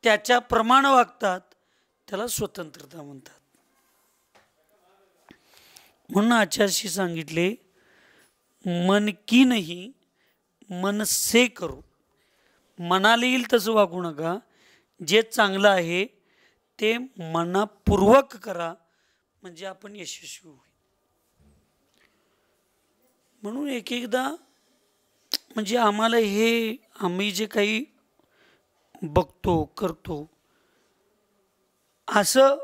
त्याच्या प्रमाणे वागतात त्याला स्वतंत्रता म्हणतात. म्हणून आचार्यशी सांगितले, मन की नाही मन से करो. मनाला येईल तसं वागू नका. जे चांगलं आहे ते मनापूर्वक करा, म्हणजे आपण यशस्वी होईल. म्हणून एक एकदा म्हणजे आम्हाला हे आम्ही जे काही बघतो करतो असं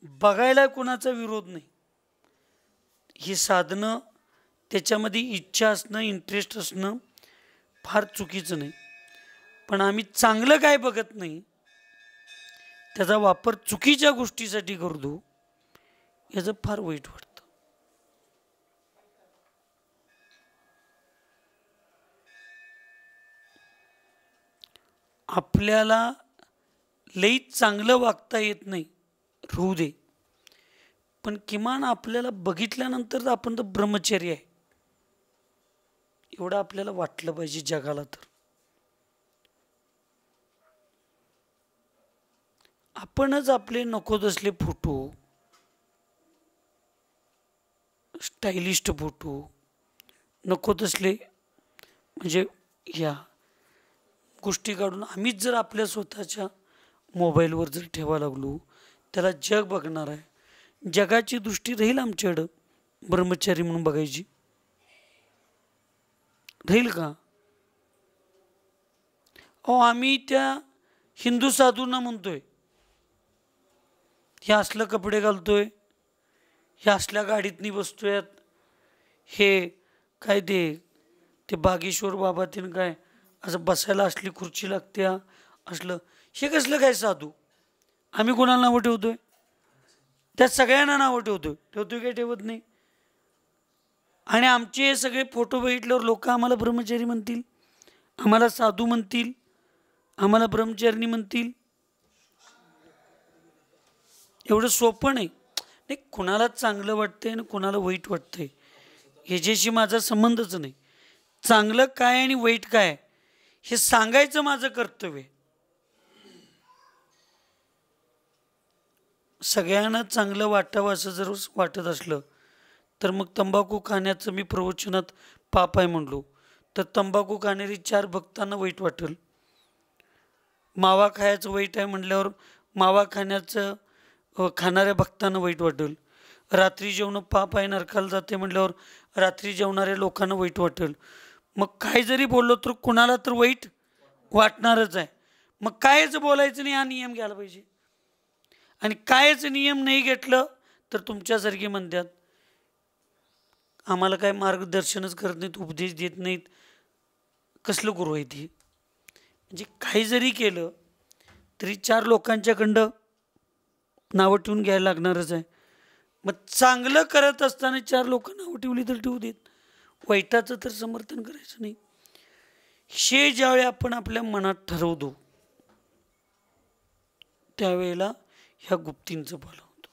बघायला कोणाचा विरोध नाही. ही साधनं त्याच्यामध्ये इच्छा असणं, इंटरेस्ट असणं फार चुकीचं नाही. पण आम्ही चांगलं काय बघत नाही, त्याचा वापर चुकीच्या गोष्टीसाठी करतो, याचं फार वाईट वाटतं. आपल्याला लई चांगलं वागता येत नाही, राहू दे. पण किमान आपल्याला बघितल्यानंतर आपण तर ब्रह्मचर्य आहे एवढं आपल्याला वाटलं पाहिजे जगाला. तर आपणच आपले नको तसले फोटो, स्टायलिस्ट फोटो, नको तसले म्हणजे या गोष्टी काढून आम्हीच जर आपल्या स्वतःच्या मोबाईलवर जर ठेवा लागलो, त्याला जग बघणार आहे. जगाची दृष्टी राहील आमच्याकडं ब्रह्मचारी म्हणून बघायची? राहील का? आम्ही त्या हिंदू साधूंना म्हणतोय हे असलं कपडे घालतोय, हे असल्या गाडीतनी बसतोय, हे काय ते बागेश्वर बाबा तीन काय असं बसायला असली खुर्ची लागते असलं, हे कसलं काय साधू? आम्ही कोणाला नावं ठेवतोय? त्या सगळ्यांना नावं ठेवतोय काय ठेवत नाही? आणि आमचे हे सगळे फोटो बघितल्यावर लोक आम्हाला ब्रह्मचारी म्हणतील, आम्हाला साधू म्हणतील, आम्हाला ब्रह्मचारिणी म्हणतील. एवढं सोपं नाही. नाही, कुणाला चांगलं वाटतंय आणि कुणाला वाईट वाटतंय ह्याच्याशी माझा संबंधच नाही. चांगलं काय आणि वाईट काय हे सांगायचं माझं कर्तव्य. सगळ्यांना चांगलं वाटावं असं जर वाटत असलं तर मग तंबाखू खाण्याचं मी प्रवचनात पाप आहे म्हणलो तर तंबाखू खाणारी 4 भक्तांना वाईट वाटेल. मावा खायचं वाईट आहे म्हटल्यावर मावा खाणाऱ्या भक्तांना वाईट वाटेल. रात्री जेवणं पाप आहे नरकाला जाते म्हटल्यावर रात्री जेवणाऱ्या लोकांना वाईट वाटेल. मग काय जरी बोललो तर कुणाला तर वाईट वाटणारच आहे. मग कायच बोलायचं नाही हा नियम घ्यायला पाहिजे. आणि कायच नियम नाही घेतलं तर तुमच्यासारखे म्हणतात आम्हाला काय मार्गदर्शनच करत नाहीत, उपदेश देत नाहीत, कसलं गुरु आहे ती. म्हणजे काही जरी केलं तरी 4 लोकांच्याकडं नावं ठेवून घ्यायला लागणारच आहे. मग चांगलं करत असताना 4 लोक नावं ठेवली तर ठेवू देत, वाईटाचं तर समर्थन करायचं नाही. हे ज्यावेळी आपण आपल्या मनात ठरवतो त्यावेळेला ह्या गुप्तींचं पालन होतं.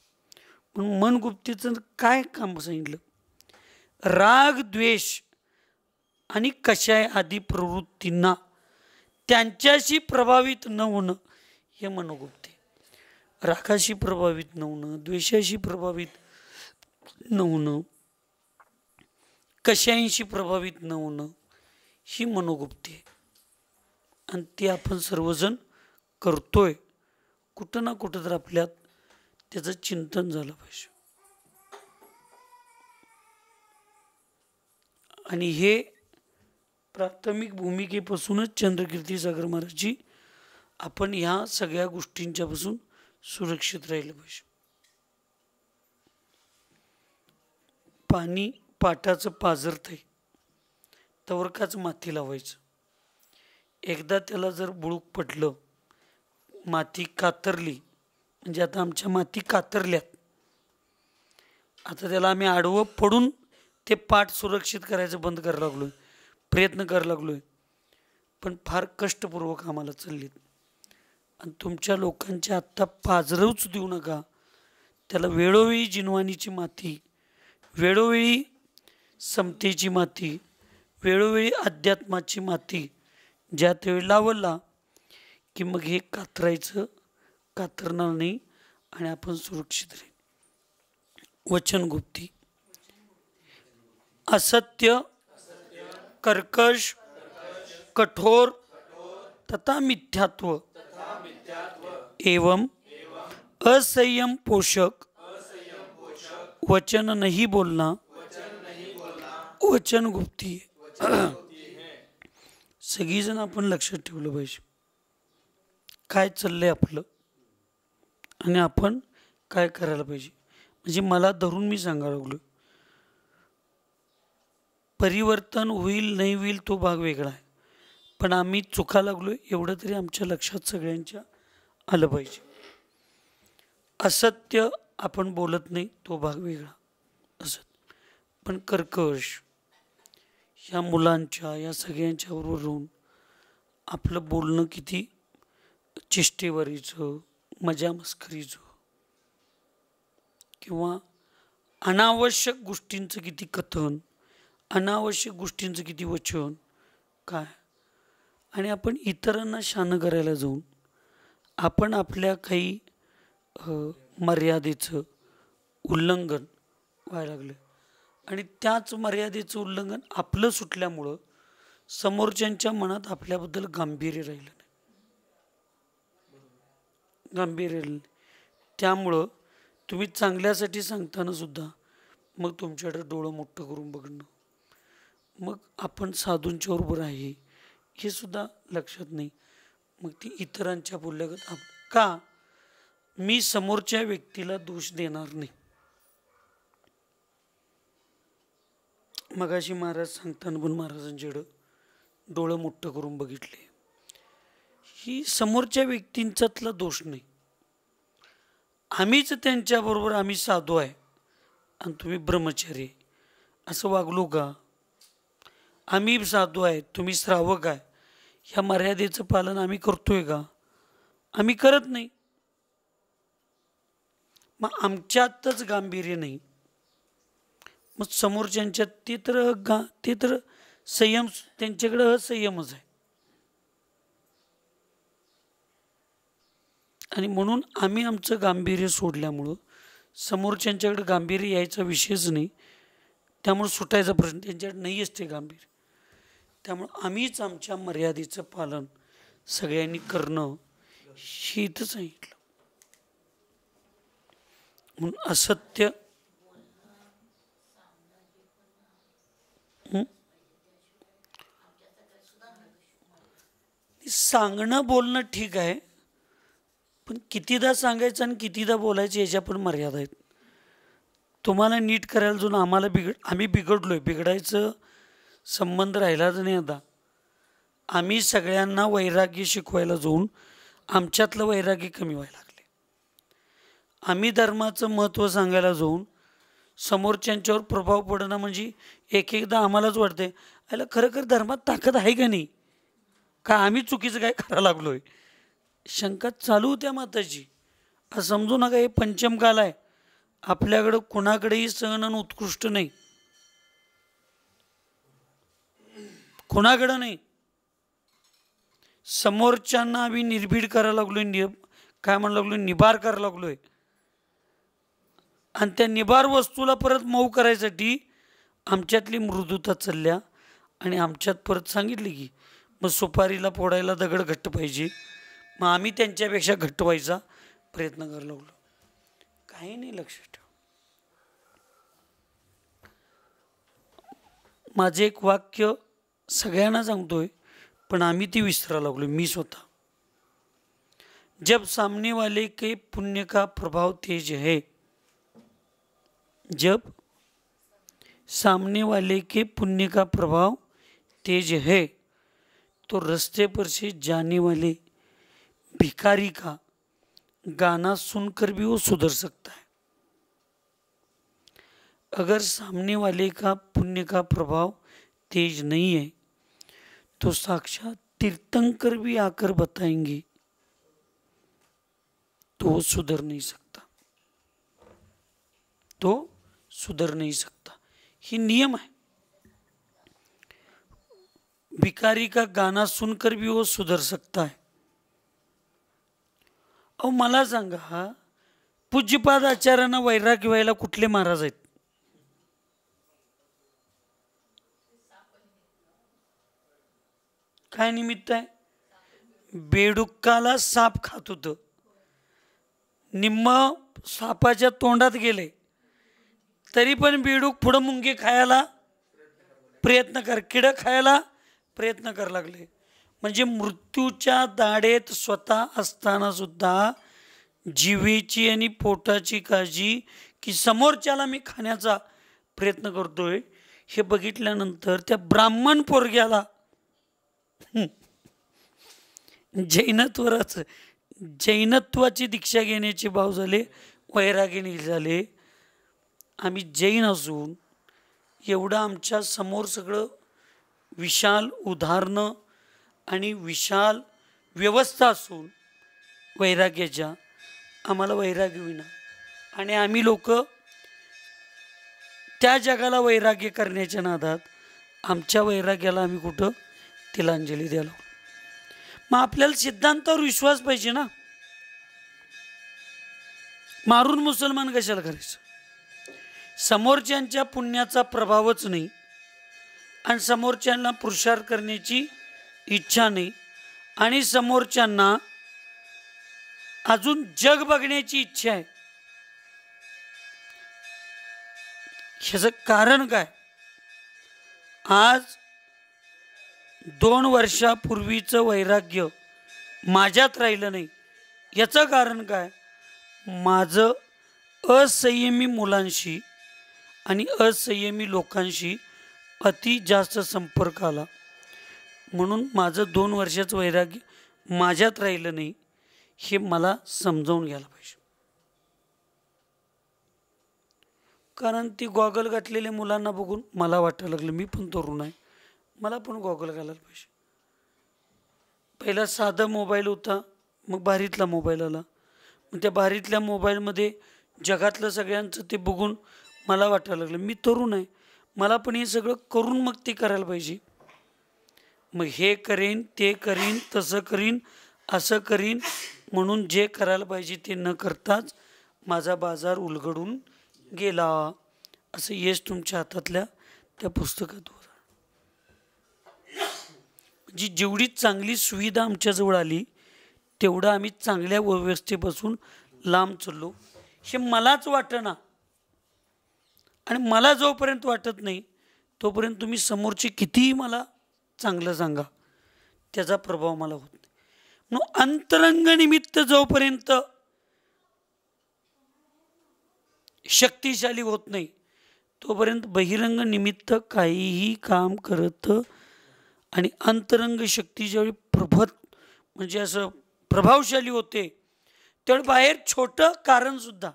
म्हणून मन गुप्तीचं काय काम सांगितलं? राग द्वेष आणि कशाय आदी प्रवृत्तींना त्यांच्याशी प्रभावित न होणं हे मनोगुप्ती. रागाशी प्रभावित न होणं, द्वेषाशी प्रभावित न होणं, कशांशी प्रभावित न होणं ही मनोगुप्ती आहे. आणि ती आपण सर्वजण करतोय. कुठं ना कुठं तर आपल्यात त्याचं चिंतन झालं पाहिजे. आणि हे प्राथमिक भूमिकेपासूनच चंद्रकीर्ती सागर महाराजजी आपण ह्या सगळ्या गोष्टींच्यापासून सुरक्षित राहिलं पाहिजे. पाणी पाटाचं पाझरतंय तवर काच माती लावायचं. एकदा त्याला जर बुळूक पडलं, माती कातरली, म्हणजे आता आमच्या माती कातरल्यात, आता त्याला आम्ही आडवं पडून ते पाठ सुरक्षित करायचं बंद करायला लागलोय, प्रयत्न करायला लागलोय, पण फार कष्टपूर्वक आम्हाला चाललीत. आणि तुमच्या लोकांच्या आत्ता पाझरवूच देऊ नका. त्याला वेळोवेळी जिनवानीची माती, वेळोवेळी समतेची माती, वेळोवेळी अध्यात्माची माती ज्या त्यावेळी लावला की मग हे कातरणार नाही आणि आपण सुरक्षित राहील. वचनगुप्ती. असत्य, कर्कश, कठोर तथा मिथ्यात्व एवं असंयम पोषक वचन नहीं बोलना वचन गुप्ती. सगळीजण आपण लक्षात ठेवलं पाहिजे काय चाललंय आपलं आणि आपण काय करायला पाहिजे. म्हणजे मला धरून मी सांगायला लागलो, परिवर्तन होईल नाही होईल तो भाग वेगळा आहे, पण आम्ही चुका लागलोय एवढं तरी आमच्या लक्षात सगळ्यांच्या आलं पाहिजे. असत्य आपण बोलत नाही तो भाग वेगळा असत, पण कर्कश ह्या मुलांच्या या सगळ्यांच्या बरोबर राहून आपलं बोलणं किती चेष्टेवारीचं, मजा मस्करीचं, किंवा अनावश्यक गोष्टींचं किती कथन, अनावश्यक गोष्टींचं किती वचन काय. आणि आपण इतरांना शान करायला जाऊन आपण आपल्या काही मर्यादेचं उल्लंघन व्हायला लागलं. आणि त्याच मर्यादेचं उल्लंघन आपलं सुटल्यामुळं समोरच्यांच्या मनात आपल्याबद्दल गांभीर्य राहिलं नाही, गांभीर्य राहिलं नाही. त्यामुळं तुम्ही चांगल्यासाठी सांगताना सुद्धा मग तुमच्याकडे डोळं मोठं करून बघणं, मग आपण साधूंच्या बरोबर आहे हे सुद्धा लक्षात नाही. मग ती इतरांच्या बोलल्यागत का मी समोरच्या व्यक्तीला दोष देणार नाही. मगाशी महाराज सांगताना पण महाराजांच्याकडं डोळं मोठं करून बघितले. ही समोरच्या व्यक्तींच्यातला दोष नाही, आम्हीच त्यांच्याबरोबर आम्ही साधू आहे आणि तुम्ही ब्रह्मचारी आहे असं वागलो का? आम्ही साधू आहे, तुम्ही श्रावक आहे, ह्या मर्यादेचं पालन आम्ही करतोय का? आम्ही करत नाही. मग आमच्यातच गांभीर्य नाही, मग समोरच्यांच्यात ते तर संयम, त्यांच्याकडे असंयमच आहे. आणि म्हणून आम्ही आमचं गांभीर्य सोडल्यामुळं समोरच्यांच्याकडे गांभीर्य यायचा विषयच नाही. त्यामुळे सुटायचा प्रश्न त्यांच्याकडे नाही असते गांभीर्य. त्यामुळं आम्हीच आमच्या मर्यादेचं पालन सगळ्यांनी करणं हे इथं सांगितलं. म्हणून असत्य सांगणं बोलणं ठीक आहे, पण कितीदा सांगायचं आणि कितीदा बोलायचं याच्या पण मर्यादा आहेत. तुम्हाला नीट करायला जाऊन आम्ही बिघडलोय, बिघडायचं संबंध राहिलाच नाही. आता आम्ही सगळ्यांना वैराग्य शिकवायला जाऊन आमच्यातलं वैराग्य कमी व्हायला लागले. आम्ही धर्माचं महत्त्व सांगायला जाऊन समोरच्यांच्यावर प्रभाव पडणं म्हणजे एक एकदा आम्हालाच वाटतंय याला खरं धर्मात ताकद आहे का नाही, का आम्ही चुकीचं काय करायला लागलोय, शंका चालू होत्या माताची. असं समजू नका हे पंचमकाल आहे, आपल्याकडं कुणाकडेही सहन आणि उत्कृष्ट नाही, कुणाकडं नाही. समोरच्यांना आम्ही निर्भीड करायला लागलोय, काय म्हणायला लागलोय, निबार करायला लागलोय. आणि त्या निबार वस्तूला परत मऊ करायसाठी आमच्यातली मृदुता चालल्या आणि आमच्यात परत सांगितली की मग सुपारीला फोडायला दगड घट्ट पाहिजे, मग आम्ही त्यांच्यापेक्षा घट्ट व्हायचा प्रयत्न करायला लागलो. काही नाही, लक्षात ठेव. माझे एक वाक्य सगळ्यांना सांगतोय, पण आम्ही ती विसरायला लागलो, मी स्वतः. जब सामने वाले के पुण्य का प्रभाव तेज है, जब सामने वाले के पुण्य का प्रभाव तेज है, तो रास्ते पर से जाने वाले भिखारी का गाना सुनकर भी वो सुधर सकता है. अगर सामने वाले का पुण्य का प्रभाव तेज नहीं है तो साक्षात तीर्थंकर भी आकर बताएंगे तो वो सुधर नहीं सकता, तो सुधर नहीं सकता. ही नियम है. भिखारी का गाना सुनकर भी वो सुधर सकता है. अहो मला सांगा, पूज्यपाद आचार्यांना वैराग्य व्हायला कुठले महाराज आहेत? काय निमित्त आहे? बेडुक्काला साप खात होतं, निम्म सापाच्या तोंडात गेले तरी पण बेडूक पुढं मुंगे खायला प्रयत्न किडं खायला प्रयत्न करायला लागले. म्हणजे मृत्यूच्या दाढेत स्वतः असताना सुद्धा जीवेची आणि पोटाची काळजी की समोरच्याला मी खाण्याचा प्रयत्न करतोय हे बघितल्यानंतर त्या ब्राह्मण पोरग्याला जैनत्वाची दीक्षा घेण्याचे भाव झाले, वैराग्य झाले. आम्ही जैन असून एवढं आमच्या समोर सगळं विशाल उदाहरणं आणि विशाल व्यवस्था असून वैराग्याच्या आम्हाला वैराग्य विना, आणि आम्ही लोक त्या जगाला वैराग्य करण्याच्या नादात आमच्या वैराग्याला आम्ही कुठं तिलांजली द्यायला. मग आपल्याला सिद्धांतावर विश्वास पाहिजे ना. मारून मुसलमान कशाला करायचं? समोरच्यांच्या पुण्याचा प्रभावच नाही आणि समोरच्यांना पुरुषार्थ करण्याची इच्छा नाही आणि समोरच्यांना अजून जग बघण्याची इच्छा आहे. ह्याचं कारण काय? आज 2 वर्षापूर्वीचं वैराग्य माझ्यात राहिलं नाही. याचं कारण काय? माझं असंयमी मुलांशी आणि असंयमी लोकांशी अति जास्त संपर्क आला, म्हणून माझं 2 वर्षाचं वैराग्य माझ्यात राहिलं नाही हे मला समजावून घ्यायला पाहिजे. कारण ती गॉगल घातलेल्या मुलांना बघून मला वाटायला लागलं मी पण तरुण आहे, मला पण गॉगल घालायला पाहिजे. पहिला साधा मोबाईल होता, मग भारीतला मोबाईल आला. मग त्या भारीतल्या मोबाईलमध्ये जगातलं सगळ्यांचं ते बघून मला वाटायला लागलं मी तरुण आहे, मला पण हे सगळं करून मग ते करायला पाहिजे. मग हे करीन, ते करीन, तसं करीन, असं करीन म्हणून जे करायला पाहिजे ते न करताच माझा बाजार उलगडून गेला. असं यश तुमच्या हातातल्या त्या पुस्तकात होतं. जी जेवढी चांगली सुविधा आमच्याजवळ आली तेवढं आम्ही चांगल्या व्यवस्थेपासून लांब चाललो हे मलाच वाटेना. आणि मला जोपर्यंत वाटत नाही तोपर्यंत तुम्ही समोरचे कितीही मला चांगलं सांगा, त्याचा प्रभाव मला होत नाही. म्हणून अंतरंग निमित्त जोपर्यंत शक्तिशाली होत नाही तोपर्यंत बहिरंग निमित्त काहीही काम करत. आणि अंतरंग शक्ती ज्यावेळी म्हणजे असं प्रभावशाली होते त्यावेळी बाहेर छोटं कारण सुद्धा,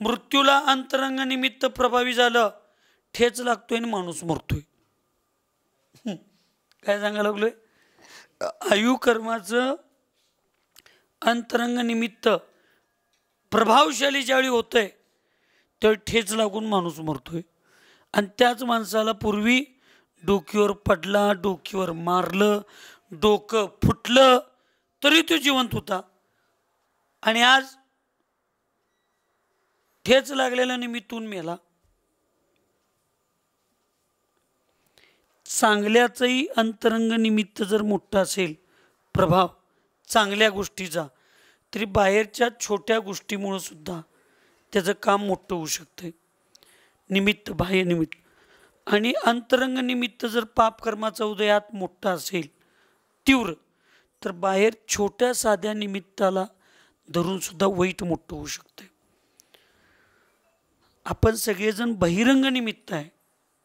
मृत्यूला अंतरंग निमित्त प्रभावी झालं, ठेच लागतोय आणि माणूस मरतोय. काय सांगायला लागलोय? आयुकर्माचं अंतरंग निमित्त प्रभावशाली ज्यावेळी होतंय त्यावेळी ठेच लागून माणूस मरतोय. आणि त्याच माणसाला पूर्वी डोक्यावर पडला, डोक्यावर मारलं, डोकं फुटलं तरी तो जिवंत होता. आणि आज ठेच लागलेल्या निमित्तून मेला. चांगल्याचंही अंतरंग निमित्त जर मोठा असेल प्रभाव चांगल्या गोष्टीचा, तरी बाहेरच्या छोट्या गोष्टीमुळं सुद्धा त्याचं काम मोठं होऊ शकतं. निमित्त, बाह्य निमित्त. आणि अंतरंग निमित्त जर पापकर्माचा उदयात मोठा असेल तीव्र, तर बाहेर छोट्या साध्या निमित्ताला धरून सुद्धा वाईट मोठं होऊ शकते. आपण सगळेजण बहिरंग निमित्त आहे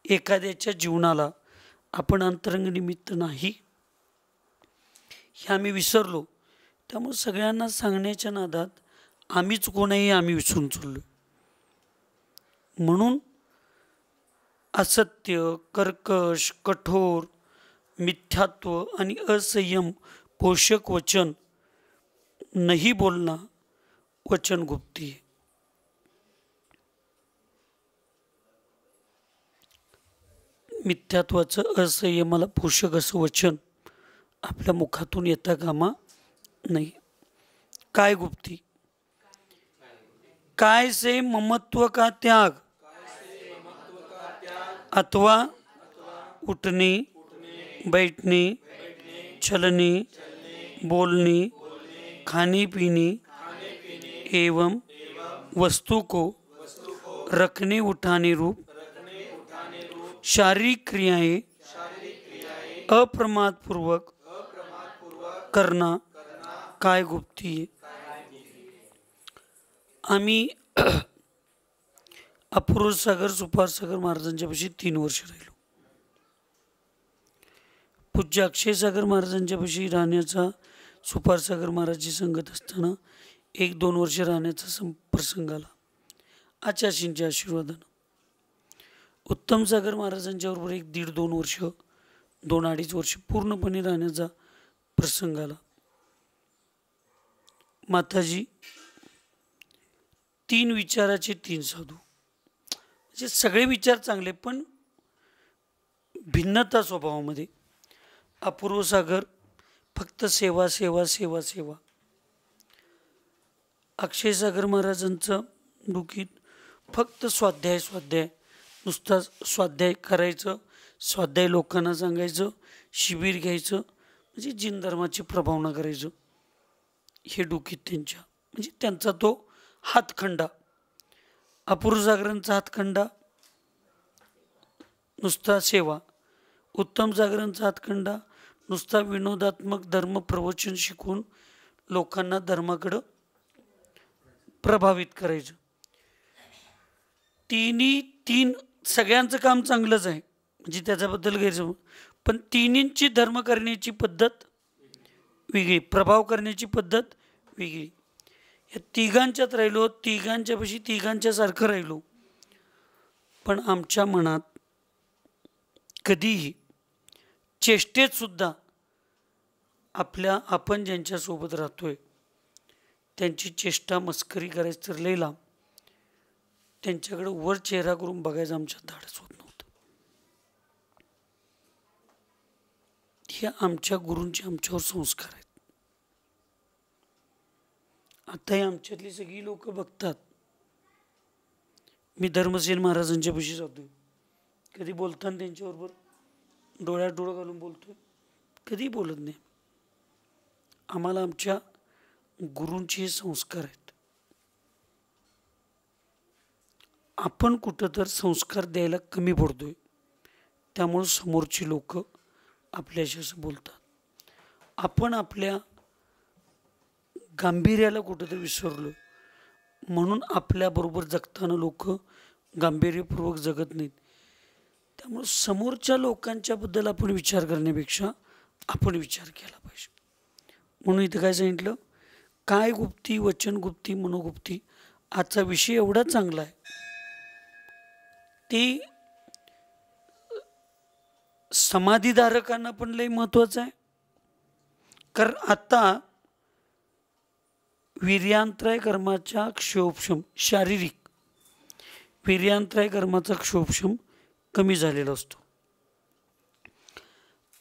एखाद्याच्या जीवनाला, आपण अंतरंग निमित्त नाही हे आम्ही विसरलो. त्यामुळे सगळ्यांना सांगण्याच्या नादात आम्हीच कोणही आम्ही विसरून चाललो. म्हणून असत्य, कर्कश, कठोर, मिथ्यात्व आणि असंयम पोषक वचन नाही बोलना वचन गुप्ती. मिथ्यात्वाचं असंयमाला पोषक असं वचन आपल्या मुखातून येता कामा नाही. काय गुप्ती? काय से ममत्व का त्याग, अथवा उठने, बैठने, चलने, बोलने, खाने पीने एवं वस्तु को रखने उठाने रूप शारीरिक क्रियाएं अप्रमाद पूर्वक करना काय गुप्ती है. आम्ही अपूर्व सागर सुपार सागर महाराजांच्या पाशी 3 वर्ष राहिलो. पूज्य अक्षय सागर महाराजांच्या पाशी राहण्याचा, सुपार सागर महाराजची संगत असताना 1-2 वर्ष राहण्याचा प्रसंग आला आचार्यांच्या आशीर्वादानं. उत्तम सागर महाराजांच्या बरोबर 1-1.5-2 वर्ष, 2-2.5 वर्ष पूर्णपणे राहण्याचा प्रसंग आला. माताजी 3 विचाराचे 3 साधू, म्हणजे सगळे विचार चांगले पण भिन्नता स्वभावामध्ये. अपूर्व सागर फक्त सेवा सेवा सेवा सेवा. अक्षय सागर महाराजांचं डोकीत फक्त स्वाध्याय स्वाध्याय, नुसता स्वाध्याय करायचं, स्वाध्याय लोकांना सांगायचं, शिबिर घ्यायचं, म्हणजे जिन धर्माची प्रभावना करायचं, हे डोकीत त्यांच्या. म्हणजे त्यांचा तो हातखंडा. अपूर्व सागरांचा हातखंडा नुसता सेवा, उत्तम सागरांचा हातखंडा नुसता विनोदात्मक धर्म प्रवचन शिकवून लोकांना धर्माकडं प्रभावित करायचं. 3 सगळ्यांचं काम चांगलंच आहे, म्हणजे त्याच्याबद्दल गैरसमज, पण 3ची धर्म करण्याची पद्धत वेगळी, प्रभाव करण्याची पद्धत वेगळी. या तिघांच्यात राहिलो, तिघांच्यापाशी तिघांच्यासारखं राहिलो, पण आमच्या मनात कधीही चेष्टेत सुद्धा आपण ज्यांच्यासोबत राहतोय त्यांची चेष्टा मस्करी करायचं तर लई लांब, त्यांच्याकडे वर चेहरा करून बघायचं आमच्या धाडस होत नव्हतं. हे आमच्या गुरूंचे आमच्यावर संस्कार आहेत. आताही आमच्यातली सगळी लोक बघतात, मी धर्मसेन महाराजांच्या पाशी जातोय, कधी बोलताना त्यांच्याबरोबर डोळ्यात डोळं घालून बोलतोय, कधी बोलत नाही. आम्हाला आमच्या गुरूंचे हे संस्कार आहेत. आपण कुठं तर संस्कार द्यायला कमी पडतोय, त्यामुळे समोरची लोक आपल्याशी असं बोलतात. आपण आपल्या गांभीर्याला कुठंतरी विसरलो, म्हणून आपल्याबरोबर जगताना लोक गांभीर्यपूर्वक जगत नाहीत. त्यामुळे समोरच्या लोकांच्याबद्दल आपण विचार करण्यापेक्षा आपण विचार केला पाहिजे. म्हणून इथं काय सांगितलं, काय गुप्ती, वचन गुप्ती, मनोगुप्ती. आजचा विषय एवढा चांगला आहे, ते समाधीधारकांना पण लई महत्वाचं आहे. कारण आता वीर्यांतराय कर्माच्या क्षोभक्षम, शारीरिक वीर्यांतराय कर्माचा क्षोभक्षम कमी झालेला असतो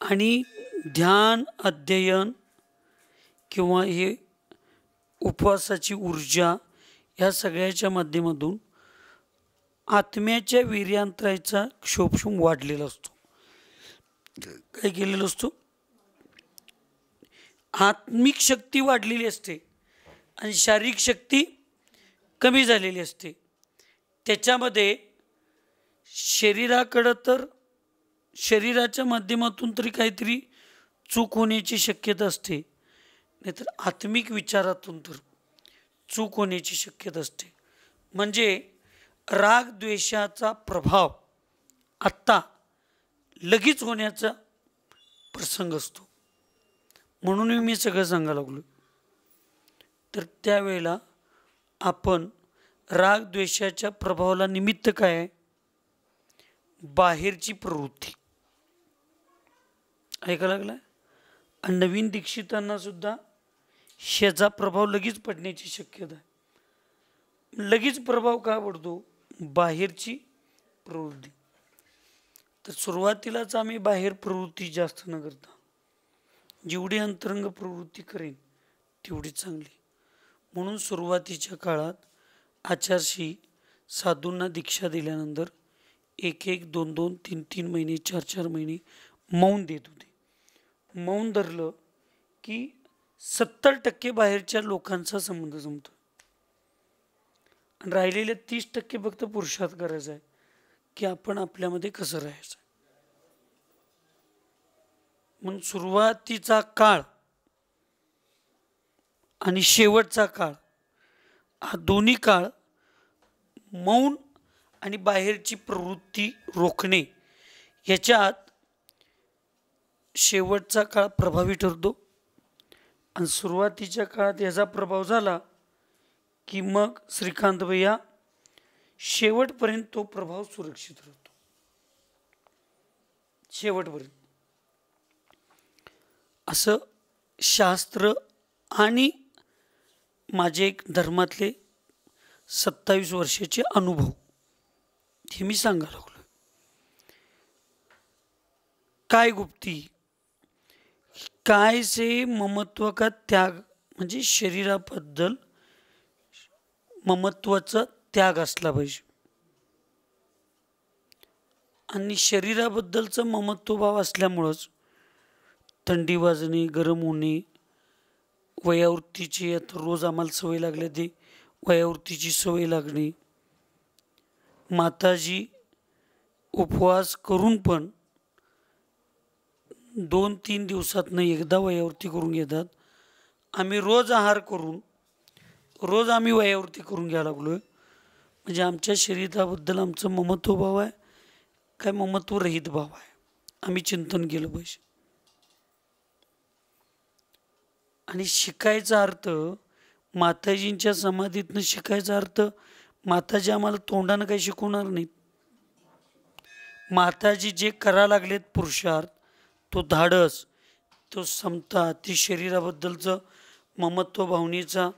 आणि ध्यान, अध्ययन किंवा हे उपवासाची ऊर्जा या सगळ्याच्या माध्यमातून आत्म्याच्या वीर्यांतरायचा क्षोभक्षम वाढलेला असतो. काय केलेलं असतो, आत्मिक शक्ती वाढलेली असते आणि शारीरिक शक्ती कमी झालेली असते. त्याच्यामध्ये शरीराकडं तर शरीराच्या माध्यमातून तरी काहीतरी चूक होण्याची शक्यता असते, नाहीतर आत्मिक विचारातून तर चूक होण्याची शक्यता असते. म्हणजे राग द्वेषाचा प्रभाव आत्ता लगेच होण्याचा प्रसंग असतो. म्हणून मी सगळं सांगायला लागलो. तर त्यावेळेला आपण राग द्वेषाच्या प्रभावाला निमित्त काय आहे, बाहेरची प्रवृत्ती. ऐका लागलाय, आणि नवीन दीक्षितांना सुद्धा ह्याचा प्रभाव लगेच पडण्याची शक्यता आहे. लगेच प्रभाव का पडतो, बाहेरची प्रवृत्ती. तर सुरुवातीलाच आम्ही बाहेर प्रवृत्ती जास्त न करता जेवढी अंतरंग प्रवृत्ती करेन तेवढी चांगली. म्हणून सुरुवातीच्या काळात आचार्यश्री साधूंना दीक्षा दिल्यानंतर 1-1, 2-2, 3-3 महिने, 4-4 महिने मौन देत होते. मौन धरलं की 70% बाहेरच्या लोकांचा संबंध जमतो आणि राहिलेले 30% फक्त पुरुषार्थ करायचा आहे की आपण आपल्यामध्ये कसं राहायचं. म्हणून सुरुवातीचा काळ आणि शेवटचा काळ हा दोन्ही काळ मौन आणि बाहेरची प्रवृत्ती रोखणे याच्यात शेवटचा काळ प्रभावी ठरतो. आणि सुरुवातीच्या काळात याचा प्रभाव झाला की मग श्रीकांत भैया शेवटपर्यंत तो प्रभाव सुरक्षित राहतो. शेवटपर्यंत असं शास्त्र आणि माझे एक धर्मातले 27 वर्षाचे अनुभव हे मी सांगायला लागलो. काय गुप्ती, काय से ममत्व का त्याग, म्हणजे शरीराबद्दल ममत्वाचा त्याग असला पाहिजे. आणि शरीराबद्दलचं ममत्वभाव असल्यामुळंच थंडी वाजणे, गरम होणे, वयावृत्तीची आता रोज आम्हाला सवय लागली ती वयावृत्तीची सवय लागणे, माताजी उपवास करून पण 2-3 दिवसातनं एकदा वयावृत्ती करून घेतात. आम्ही रोज आहार करून रोज आम्ही वयावृत्ती करून घ्यायला लागलोय. म्हणजे आमच्या शरीराबद्दल आमचं ममत्वभाव आहे काय ममत्वरहित भाव आहे, आम्ही चिंतन केलं पाहिजे. आणि शिकायचा अर्थ माताजींच्या समाधीतनं शिकायचा अर्थ माताजी आम्हाला तोंडानं काही शिकवणार नाहीत. माताजी जे करा लागलेत पुरुषार्थ, तो धाडस, तो समता, ती शरीराबद्दलचं ममत्व भावनेचा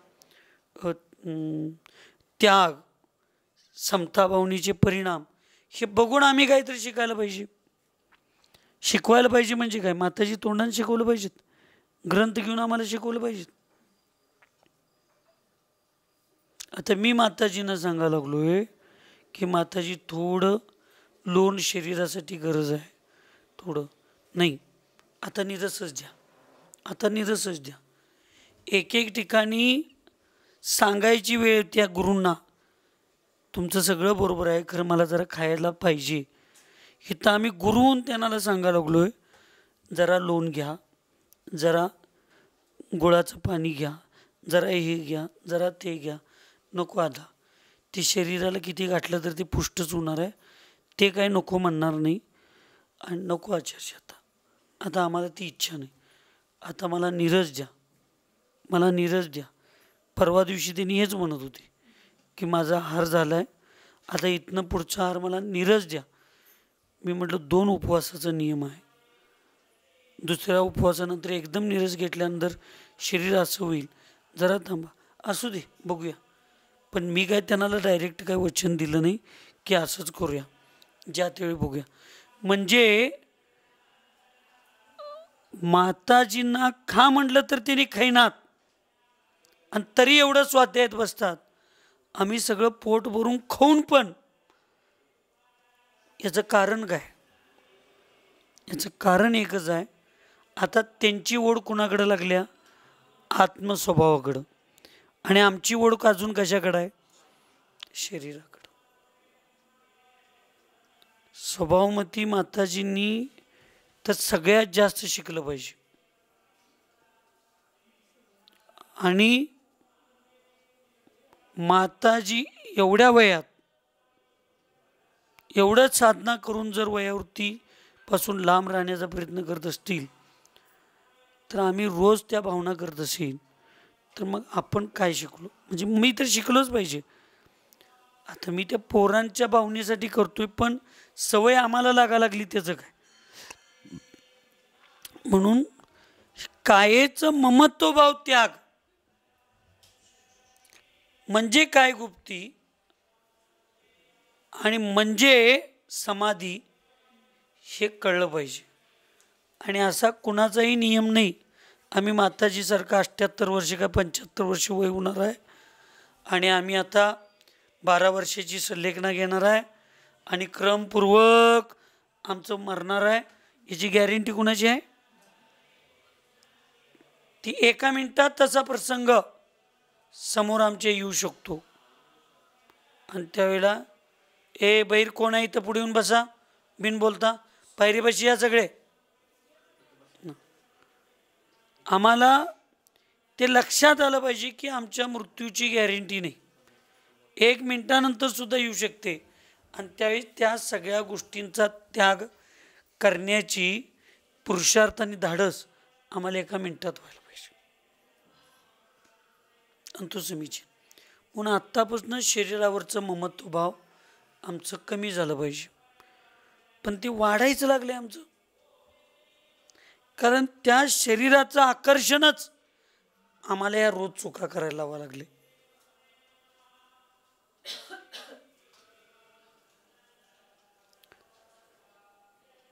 त्याग, समता भावनेचे परिणाम, हे बघून आम्ही काहीतरी शिकायला पाहिजे. शिकवायला पाहिजे म्हणजे काय? माताजी तोंडाने शिकवलं पाहिजेत, ग्रंथ घेऊन आम्हाला शिकवलं पाहिजेत. आता मी माताजींना सांगायला लागलोय की माताजी थोडं लोण शरीरासाठी गरज आहे, थोडं नाही, आता निरसच द्या, आता निरसच द्या. एक एक ठिकाणी सांगायची वेळ त्या गुरूंना, तुमचं सगळं बरोबर आहे, खरं मला जरा खायला पाहिजे. इथं आम्ही गुरुहून त्यांना सांगायला लागलोय, जरा लोण घ्या, जरा गुळाचं पाणी घ्या, जरा हे घ्या, जरा ते घ्या. नको आता, ते शरीराला किती गाठलं तर ते पुष्टच होणार आहे, ते काय नको म्हणणार नाही. आणि नको आचार्य, आता आम्हाला ती इच्छा नाही, आता मला नीरस द्या, मला नीरस द्या. परवा दिवशी त्यांनी हेच म्हणत होते की माझा आहार झाला आहे, आता इथनं पुढचा आहार मला नीरस द्या. मी म्हटलं 2 उपवासाचा नियम आहे, दुसऱ्या उपवासानंतर एकदम नीरस घेतल्यानंतर शरीर असं होईल, जरा थांबा, असू दे बघूया. पण मी काय त्यांना डायरेक्ट काय वचन दिलं नाही की असंच करूया, ज्या त्यावेळी बघूया. म्हणजे माताजींना खा म्हटलं तर त्यांनी खाईनात, आणि तरी एवढं स्वाध्यायात बसतात. आम्ही सगळं पोट भरून खाऊन पण, याचं कारण काय? याचं कारण एकच आहे, आता त्यांची ओढ कुणाकडं लागल्या? आत्मस्वभावाकडं. आणि आमची ओढ अजून कशाकडं आहे? शरीराकडं. स्वभावमती माताजींनी तर सगळ्यात जास्त शिकलं पाहिजे. आणि माताजी एवढ्या वयात एवढंच साधना करून जर वयावृत्तीपासून लांब राहण्याचा प्रयत्न करत असतील, तर आम्ही रोज त्या भावना करत असेल, तर मग आपण काय शिकलो? म्हणजे मी तर शिकलोच पाहिजे. आता मी त्या पोरांच्या भावनेसाठी करतोय, पण सवय आम्हाला लागा लागली त्याचं काय? म्हणून कायेचं ममत्वभाव त्याग म्हणजे काय गुप्ती, आणि म्हणजे समाधी, हे कळलं पाहिजे. आणि असा कुणाचाही नियम नाही. आम्ही माताजीसारखा 78 वर्ष का 75 वर्ष वय होणार आहे, आणि आम्ही आता 12 वर्षाची संलेखना घेणार आहे आणि क्रमपूर्वक आमचं मरणार आहे, याची गॅरंटी कुणाची आहे? ती एका मिनिटात तसा प्रसंग समोर आमच्या येऊ शकतो. आणि त्यावेळेला ए बैर कोण आहे इथं, पुढे येऊन बसा, बिन बोलता पायरीपाशी या सगळे. आम्हाला ते लक्षात आलं पाहिजे की आमच्या मृत्यूची गॅरंटी नाही, 1 मिनिटानंतर सुद्धा येऊ शकते. आणि त्यावेळी त्या सगळ्या गोष्टींचा त्याग करण्याची पुरुषार्थ आणि धाडस आम्हाला एका मिनिटात व्हायला पाहिजे. आणि तो समीचीन. म्हणून आत्तापासून शरीरावरचं ममत्वभाव आमचं कमी झालं पाहिजे, पण ते वाढायचं लागले आमचं. कारण त्या शरीराचं आकर्षणच आम्हाला या रोज चुका करायला लावा लागले.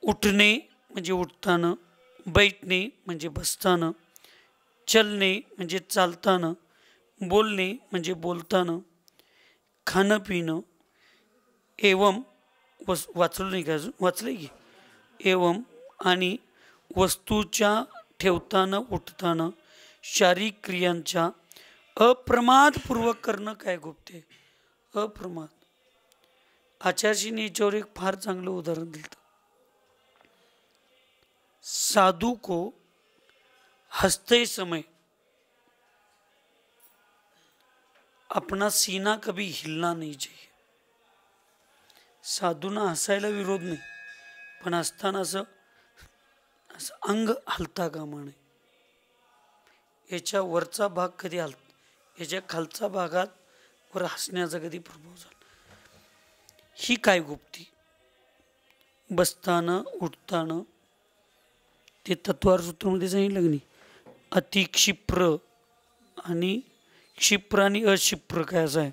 उठणे म्हणजे उठताना, बैठणे म्हणजे बसताना, चलणे म्हणजे चालताना, बोलणे म्हणजे बोलताना, खाणं पिणं, एवम वाचलं नाही का अजून? वाचलं की एवम, आणि वस्तूच्या ठेवताना उठताना शारीरिक क्रियांच्या अप्रमादपूर्वक करणं काय गुप्ते? अप्रमाद. आचार्यजींनी याच्यावर एक फार चांगलं उदाहरण दिलं. साधु को हंसते समय अपना सीना कभी हिलना नहीं चाहिए. साधूंना हसायला विरोध नाही, पण हसताना असं अंग हलता कामा नये. याच्या वरचा भाग कधी ह्याच्या खालचा भागात वर हसण्याचा कधी प्रभाव झाला. ही काय गुप्ती? बसताना उठताना ते तत्वार सूत्रामध्ये सांगितलं की नाही, अतिक्षिप्र आणि क्षिप्र आणि अक्षिप्र काय असं आहे.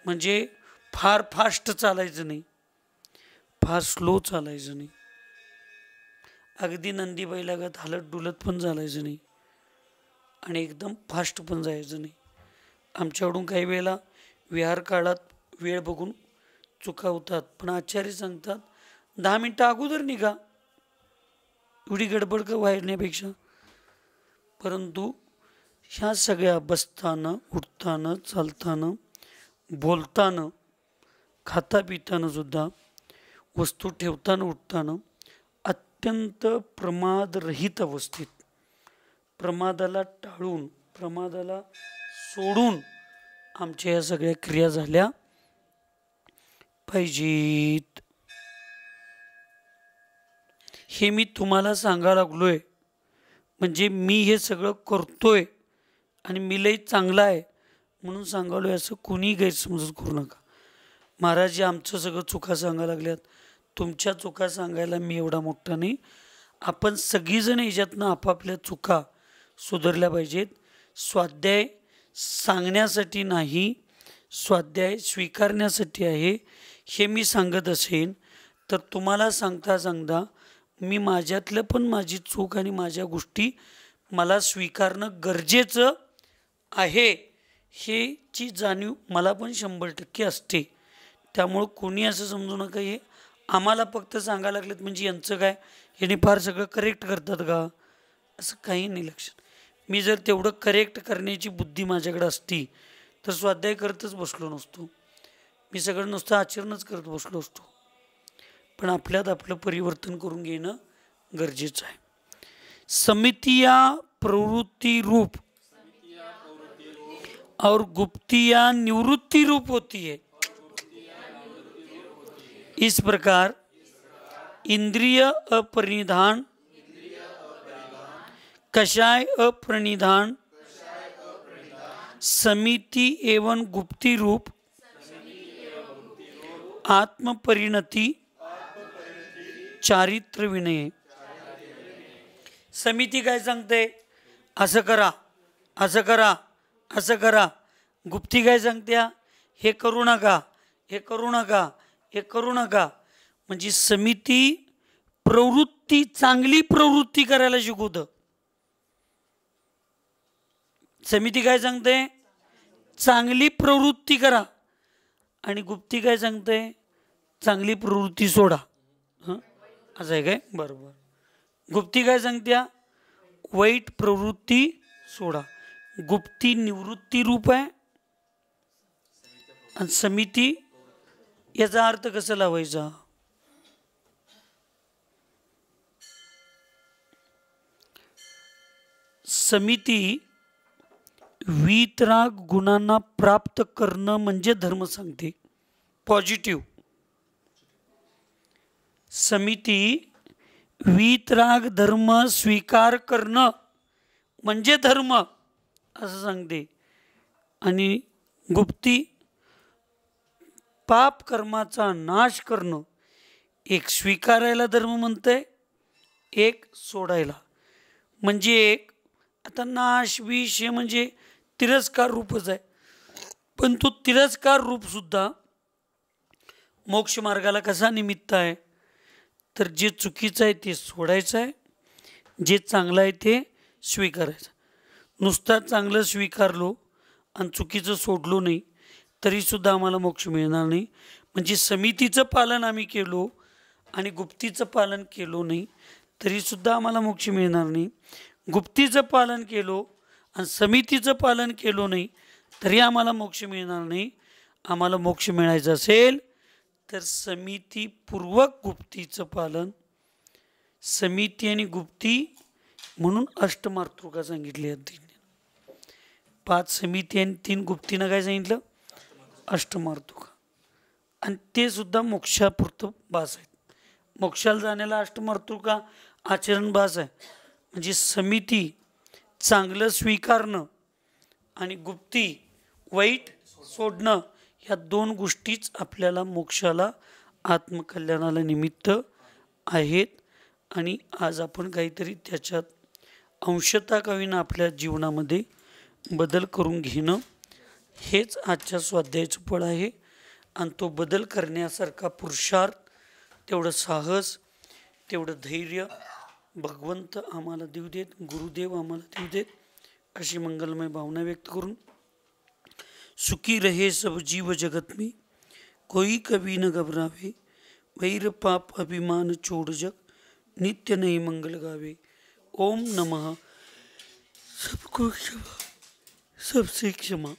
म्हणजे फार फास्ट चालायचं नाही, फार स्लो चालायचं नाही, अगदी नंदी बैलागत हालत डुलत पण चालायचं नाही आणि एकदम फास्ट पण जायचं नाही. आमच्याकडून काही वेळेला विहार काळात वेळ बघून चुका होतात, पण आचार्य सांगतात 10 मिनटं अगोदर निघा, एवढी गडबड व्हायण्यापेक्षा. परंतु ह्या सगळ्या बसताना उठताना चालताना बोलताना खाता पिताना सुद्धा, वस्तू ठेवताना उठताना अत्यंत प्रमादरहित अवस्थेत, प्रमादाला टाळून प्रमादाला सोडून आमच्या या सगळ्या क्रिया झाल्या पाहिजेत. हे मी तुम्हाला सांगायला लागलोय म्हणजे मी हे सगळं करतोय आणि मी लई चांगला आहे म्हणून सांगालोय असं कोणी गैरसमज करू नका. महाराज आमचं सगळं चुका सांगायला लागल्यात, तुमच्या चुका सांगायला मी एवढा मोठा नाही. आपण सगळीजण ह्याच्यातनं आपापल्या चुका सुधारल्या पाहिजेत. स्वाध्याय सांगण्यासाठी नाही, स्वाध्याय स्वीकारण्यासाठी आहे. हे मी सांगत असेन तर तुम्हाला सांगता सांगता मी माझ्यातलं पण माझी चूक आणि माझ्या गोष्टी मला स्वीकारणं गरजेचं आहे हे ची जाणीव मला पण 100% असते. त्यामुळं कोणी असं समजू नका हे आम्हाला फक्त सांगायला लागलेत म्हणजे यांचं काय, ह्याने फार सगळं करेक्ट करतात का, असं काही नाही लक्षात. मी जर तेवढं करेक्ट करण्याची बुद्धी माझ्याकडे असती तर स्वाध्याय करतच बसलो नसतो, मी सगळं नुसतं आचरणच करत बसलो असतो. पण आपल्यात आपलं परिवर्तन करून घेणं गरजेचं आहे. समितिया प्रवृत्ति रूप और गुप्तिया निवृत्ति रूप होती है. इस प्रकार इंद्रिय अपरिनिधान, कषाय अप्रणिधान, समिति एवं गुप्ति रूप, आत्मपरिणति, चारित्र विनय. समिती काय सांगते, असं करा असं करा असं करा. गुप्ती काय सांगत्या, हे करू नका हे करू नका हे करू नका. म्हणजे समिती प्रवृत्ती, चांगली प्रवृत्ती करायला शिकवतं. समिती काय सांगते, चांगली प्रवृत्ती करा. आणि गुप्ती काय सांगते, चांगली प्रवृत्ती सोडा. असं आहे काय, बरोबर. गुप्ती काय सांगत्या, वाईट प्रवृत्ती सोडा. गुप्ती निवृत्ती रूप आहे आणि समिती याचा अर्थ कसा लावायचा. समिती वीतराग गुणांना प्राप्त करणं म्हणजे धर्म सांगते, पॉझिटिव्ह. समिती वीतराग धर्म स्वीकार करणं म्हणजे धर्म असं सांगते. आणि गुप्ती पाप कर्माचा नाश करणं, एक स्वीकारायला धर्म म्हणतंय, एक सोडायला. म्हणजे एक आता नाश विष हे म्हणजे तिरस्कार रूपच आहे, पण तो तिरस्कार रूप सुद्धा मोक्ष मार्गाला कसा निमित्त आहे. तर जे चुकीचं आहे ते सोडायचं आहे, जे चांगलं आहे ते स्वीकारायचं. नुसता चांगलं स्वीकारलो आणि चुकीचं सोडलो नाही तरीसुद्धा आम्हाला मोक्ष मिळणार नाही. म्हणजे समितीचं पालन आम्ही केलो आणि गुप्तीचं पालन केलो नाही तरीसुद्धा आम्हाला मोक्ष मिळणार नाही. गुप्तीचं पालन केलो आणि समितीचं पालन केलो नाही तरी आम्हाला मोक्ष मिळणार नाही. आम्हाला मोक्ष मिळायचा असेल तर समितीपूर्वक गुप्तीचं पालन. समिती आणि गुप्ती म्हणून अष्टमातृका सांगितली आहे. 5 समिती आणि 3 गुप्तीनं काय सांगितलं, अष्टमातृका. आणि ते सुद्धा मोक्षापुरतं बास आहेत. मोक्षाला जाण्याला अष्टमातृका आचरण बास आहे. म्हणजे समिती चांगलं स्वीकारणं आणि गुप्ती वाईट सोडणं, ह्या दोन गोष्टीच आपल्याला मोक्षाला, आत्मकल्याणाला निमित्त आहेत. आणि आज आपण काहीतरी त्याच्यात अंशतः का होईना आपल्या जीवनामध्ये बदल करून घेणं, हेच आजच्या स्वाध्यायाचं फळ आहे. आणि तो बदल करण्यासारखा पुरुषार्थ, तेवढं साहस, तेवढं धैर्य भगवंत आम्हाला देऊ देत, गुरुदेव आम्हाला देऊ देत, अशी मंगलमय भावना व्यक्त करून सुखी रहे सब जीव जगत में, कोई कभी न घबरावे, वैर पाप अभिमान छोड़ जग, नित्य नई मंगल गावे. ओम नमः. सबको क्षमा, सबसे क्षमा.